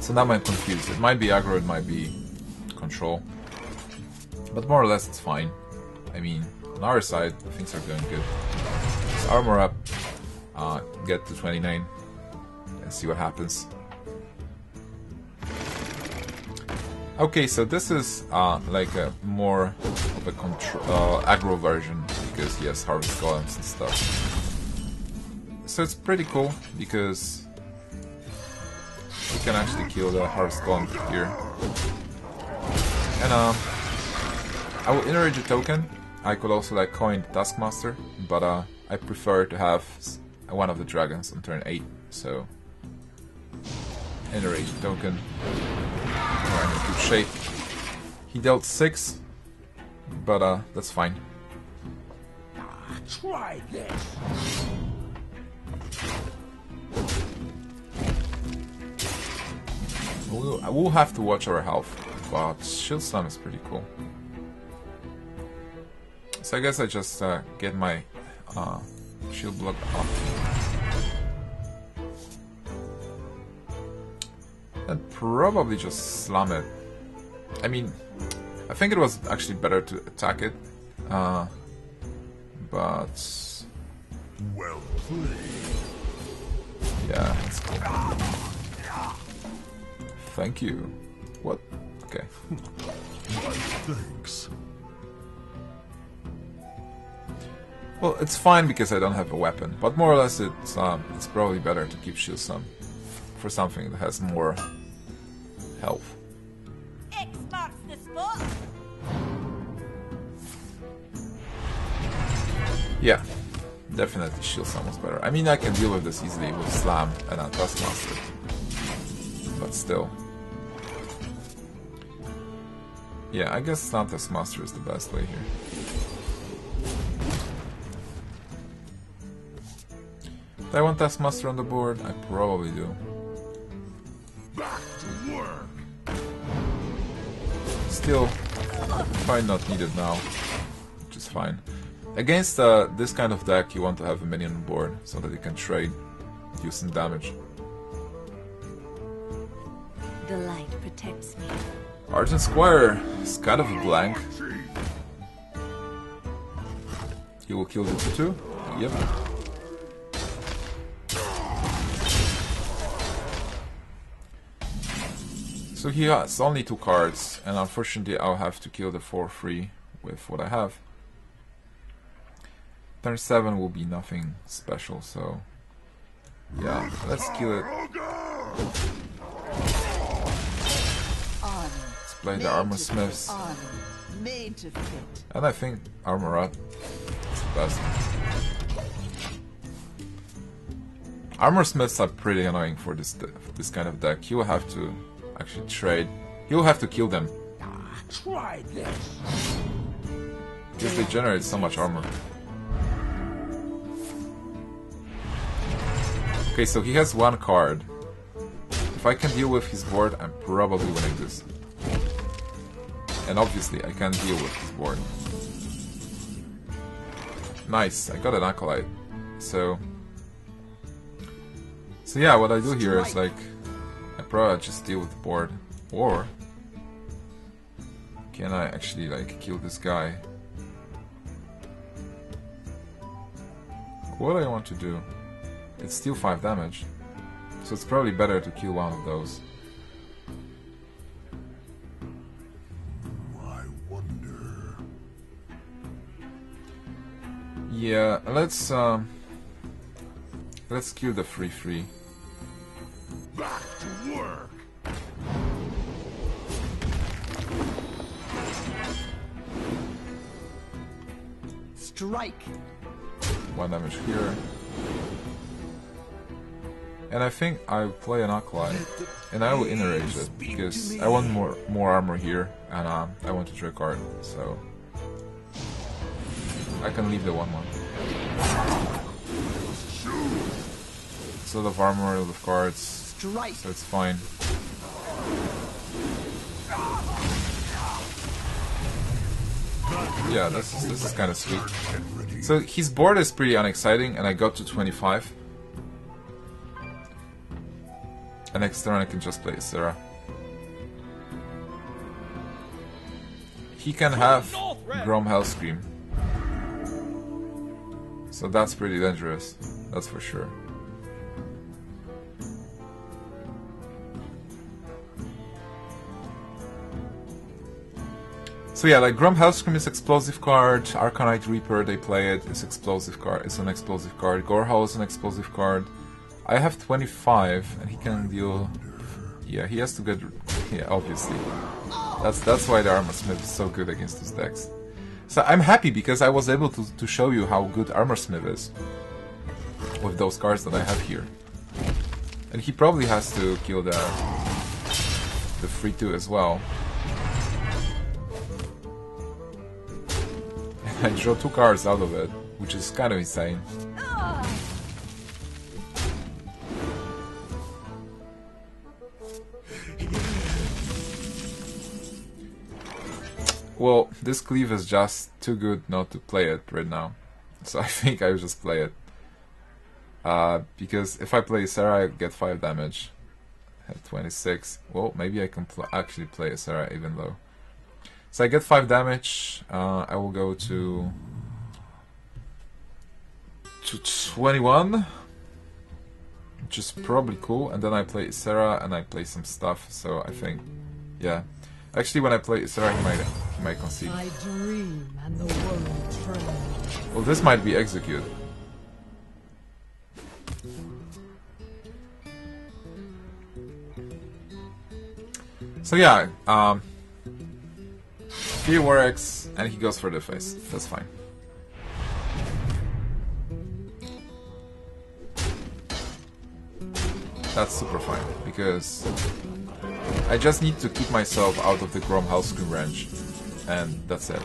So now I'm confused. It might be aggro, it might be control. But more or less it's fine. I mean, on our side, things are going good. Let's armor up, get to 29, and see what happens. Okay, so this is like a more of a aggro version because he has Harvest Golems and stuff. So it's pretty cool because you can actually kill the Harvest Golem here. And I will enrage a token. I could also like coin the Taskmaster, but I prefer to have one of the dragons on turn 8. So enrage a token. We're in a good shape. He dealt 6, but that's fine. Try this. We'll have to watch our health, but Shield Slam is pretty cool. So I guess I just get my shield block up. probably just slam it. I mean, I think it was actually better to attack it, but Well played. yeah, that's cool. Thank you. What? Okay. Thanks. Well, it's fine because I don't have a weapon, but more or less it's probably better to keep shield some for something that has more health. X marks the spot. Yeah, definitely shield some was better. I mean, I can deal with this easily with Slam and a Taskmaster, but still. Yeah, I guess Slam Taskmaster is the best way here. Do I want Taskmaster on the board? I probably do. Back to work. Still, might not need it now, which is fine. Against this kind of deck, you want to have a minion on board so that you can trade, do some damage. The light protects me. Argent Squire is kind of a blank. You will kill the 2/2? Yep. So he has only 2 cards, and unfortunately I'll have to kill the 4/3 with what I have. Turn 7 will be nothing special, so yeah, let's kill it. Let's play the Armorsmiths, and I think Armorot is the best. Armorsmiths are pretty annoying for this kind of deck. You will have to actually trade. You'll have to kill them. Try this. Because they generate so much armor. Okay, so he has 1 card. If I can deal with his board, I'm probably winning this. And obviously, I can't deal with his board. Nice, I got an Acolyte. So yeah, what I do here is like, I probably just deal with the board. Or can I actually like kill this guy? What do I want to do? It's still 5 damage, so it's probably better to kill one of those. I wonder. Yeah, let's kill the 3/3. Back to work. Strike. 1 damage here. And I think I'll play an Acolyte, and I will Enrage it, because I want more armor here, and I want to draw a card, so I can leave the 1/1. It's a lot of armor, a lot of cards, so it's fine. Yeah, this is kind of sweet. So his board is pretty unexciting, and I got to 25. And next turn I can just play Ysera. He can have Grommash Hellscream. So that's pretty dangerous, that's for sure. So yeah, like Grommash Hellscream is explosive card, Arcanite Reaper, they play it, is explosive card, it's an explosive card, Gorehowl is an explosive card. I have 25, and he can deal... Yeah, he has to get... Yeah, obviously. That's why the Armorsmith is so good against these decks. So I'm happy because I was able to show you how good Armorsmith is with those cards that I have here. And he probably has to kill the 3/2 as well. I draw 2 cards out of it, which is kind of insane. Well, this Cleave is just too good not to play it right now, so I think I will just play it. Because if I play Ysera, I get 5 damage, At 26. Well, maybe I can actually play Ysera even low. So I get 5 damage. I will go to 21, which is probably cool. And then I play Ysera and I play some stuff. So I think, yeah. Actually, when I play Ysera, he might concede. I dream and the world trembles. Well, this might be execute. So yeah, 3 Warx, and he goes for the face. That's fine. That's super fine, because I just need to keep myself out of the Grommash Hellscream range, and that's it.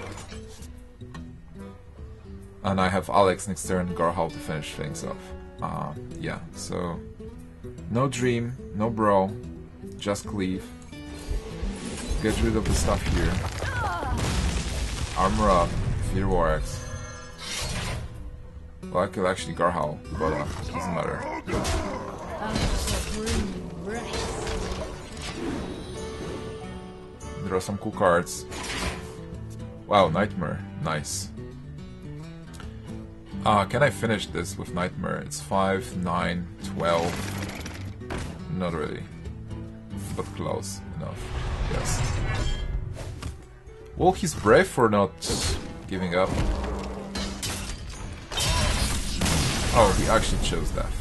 And I have Alex next turn, Gorehowl to finish things off. Yeah, so no Dream, no Brawl, just Cleave. Get rid of the stuff here. Armor up, Fear Warx. Well, I could actually Gorehowl, but doesn't matter. There are some cool cards. Wow, Nightmare, nice. Can I finish this with Nightmare? It's 5, 9, 12. Not really, but close enough. Yes. Well, he's brave for not giving up. Oh, he actually chose death.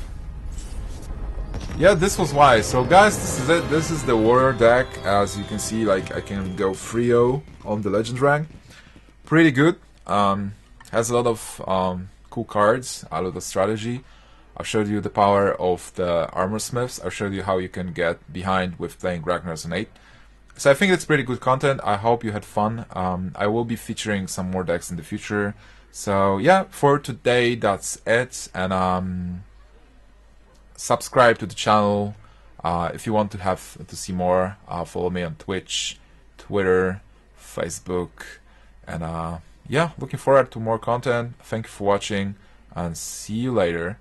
Yeah, this was why. So guys, this is it. This is the warrior deck. As you can see, like, I can go 3-0 on the legend rank. Pretty good. Has a lot of cool cards, a lot of strategy. I've showed you the power of the Armorsmiths. I've showed you how you can get behind with playing Ragnaros on 8. So I think it's pretty good content. I hope you had fun. I will be featuring some more decks in the future. So yeah, for today that's it. And subscribe to the channel if you want to see more. Follow me on Twitch, Twitter, Facebook, and yeah, looking forward to more content. Thank you for watching, and see you later.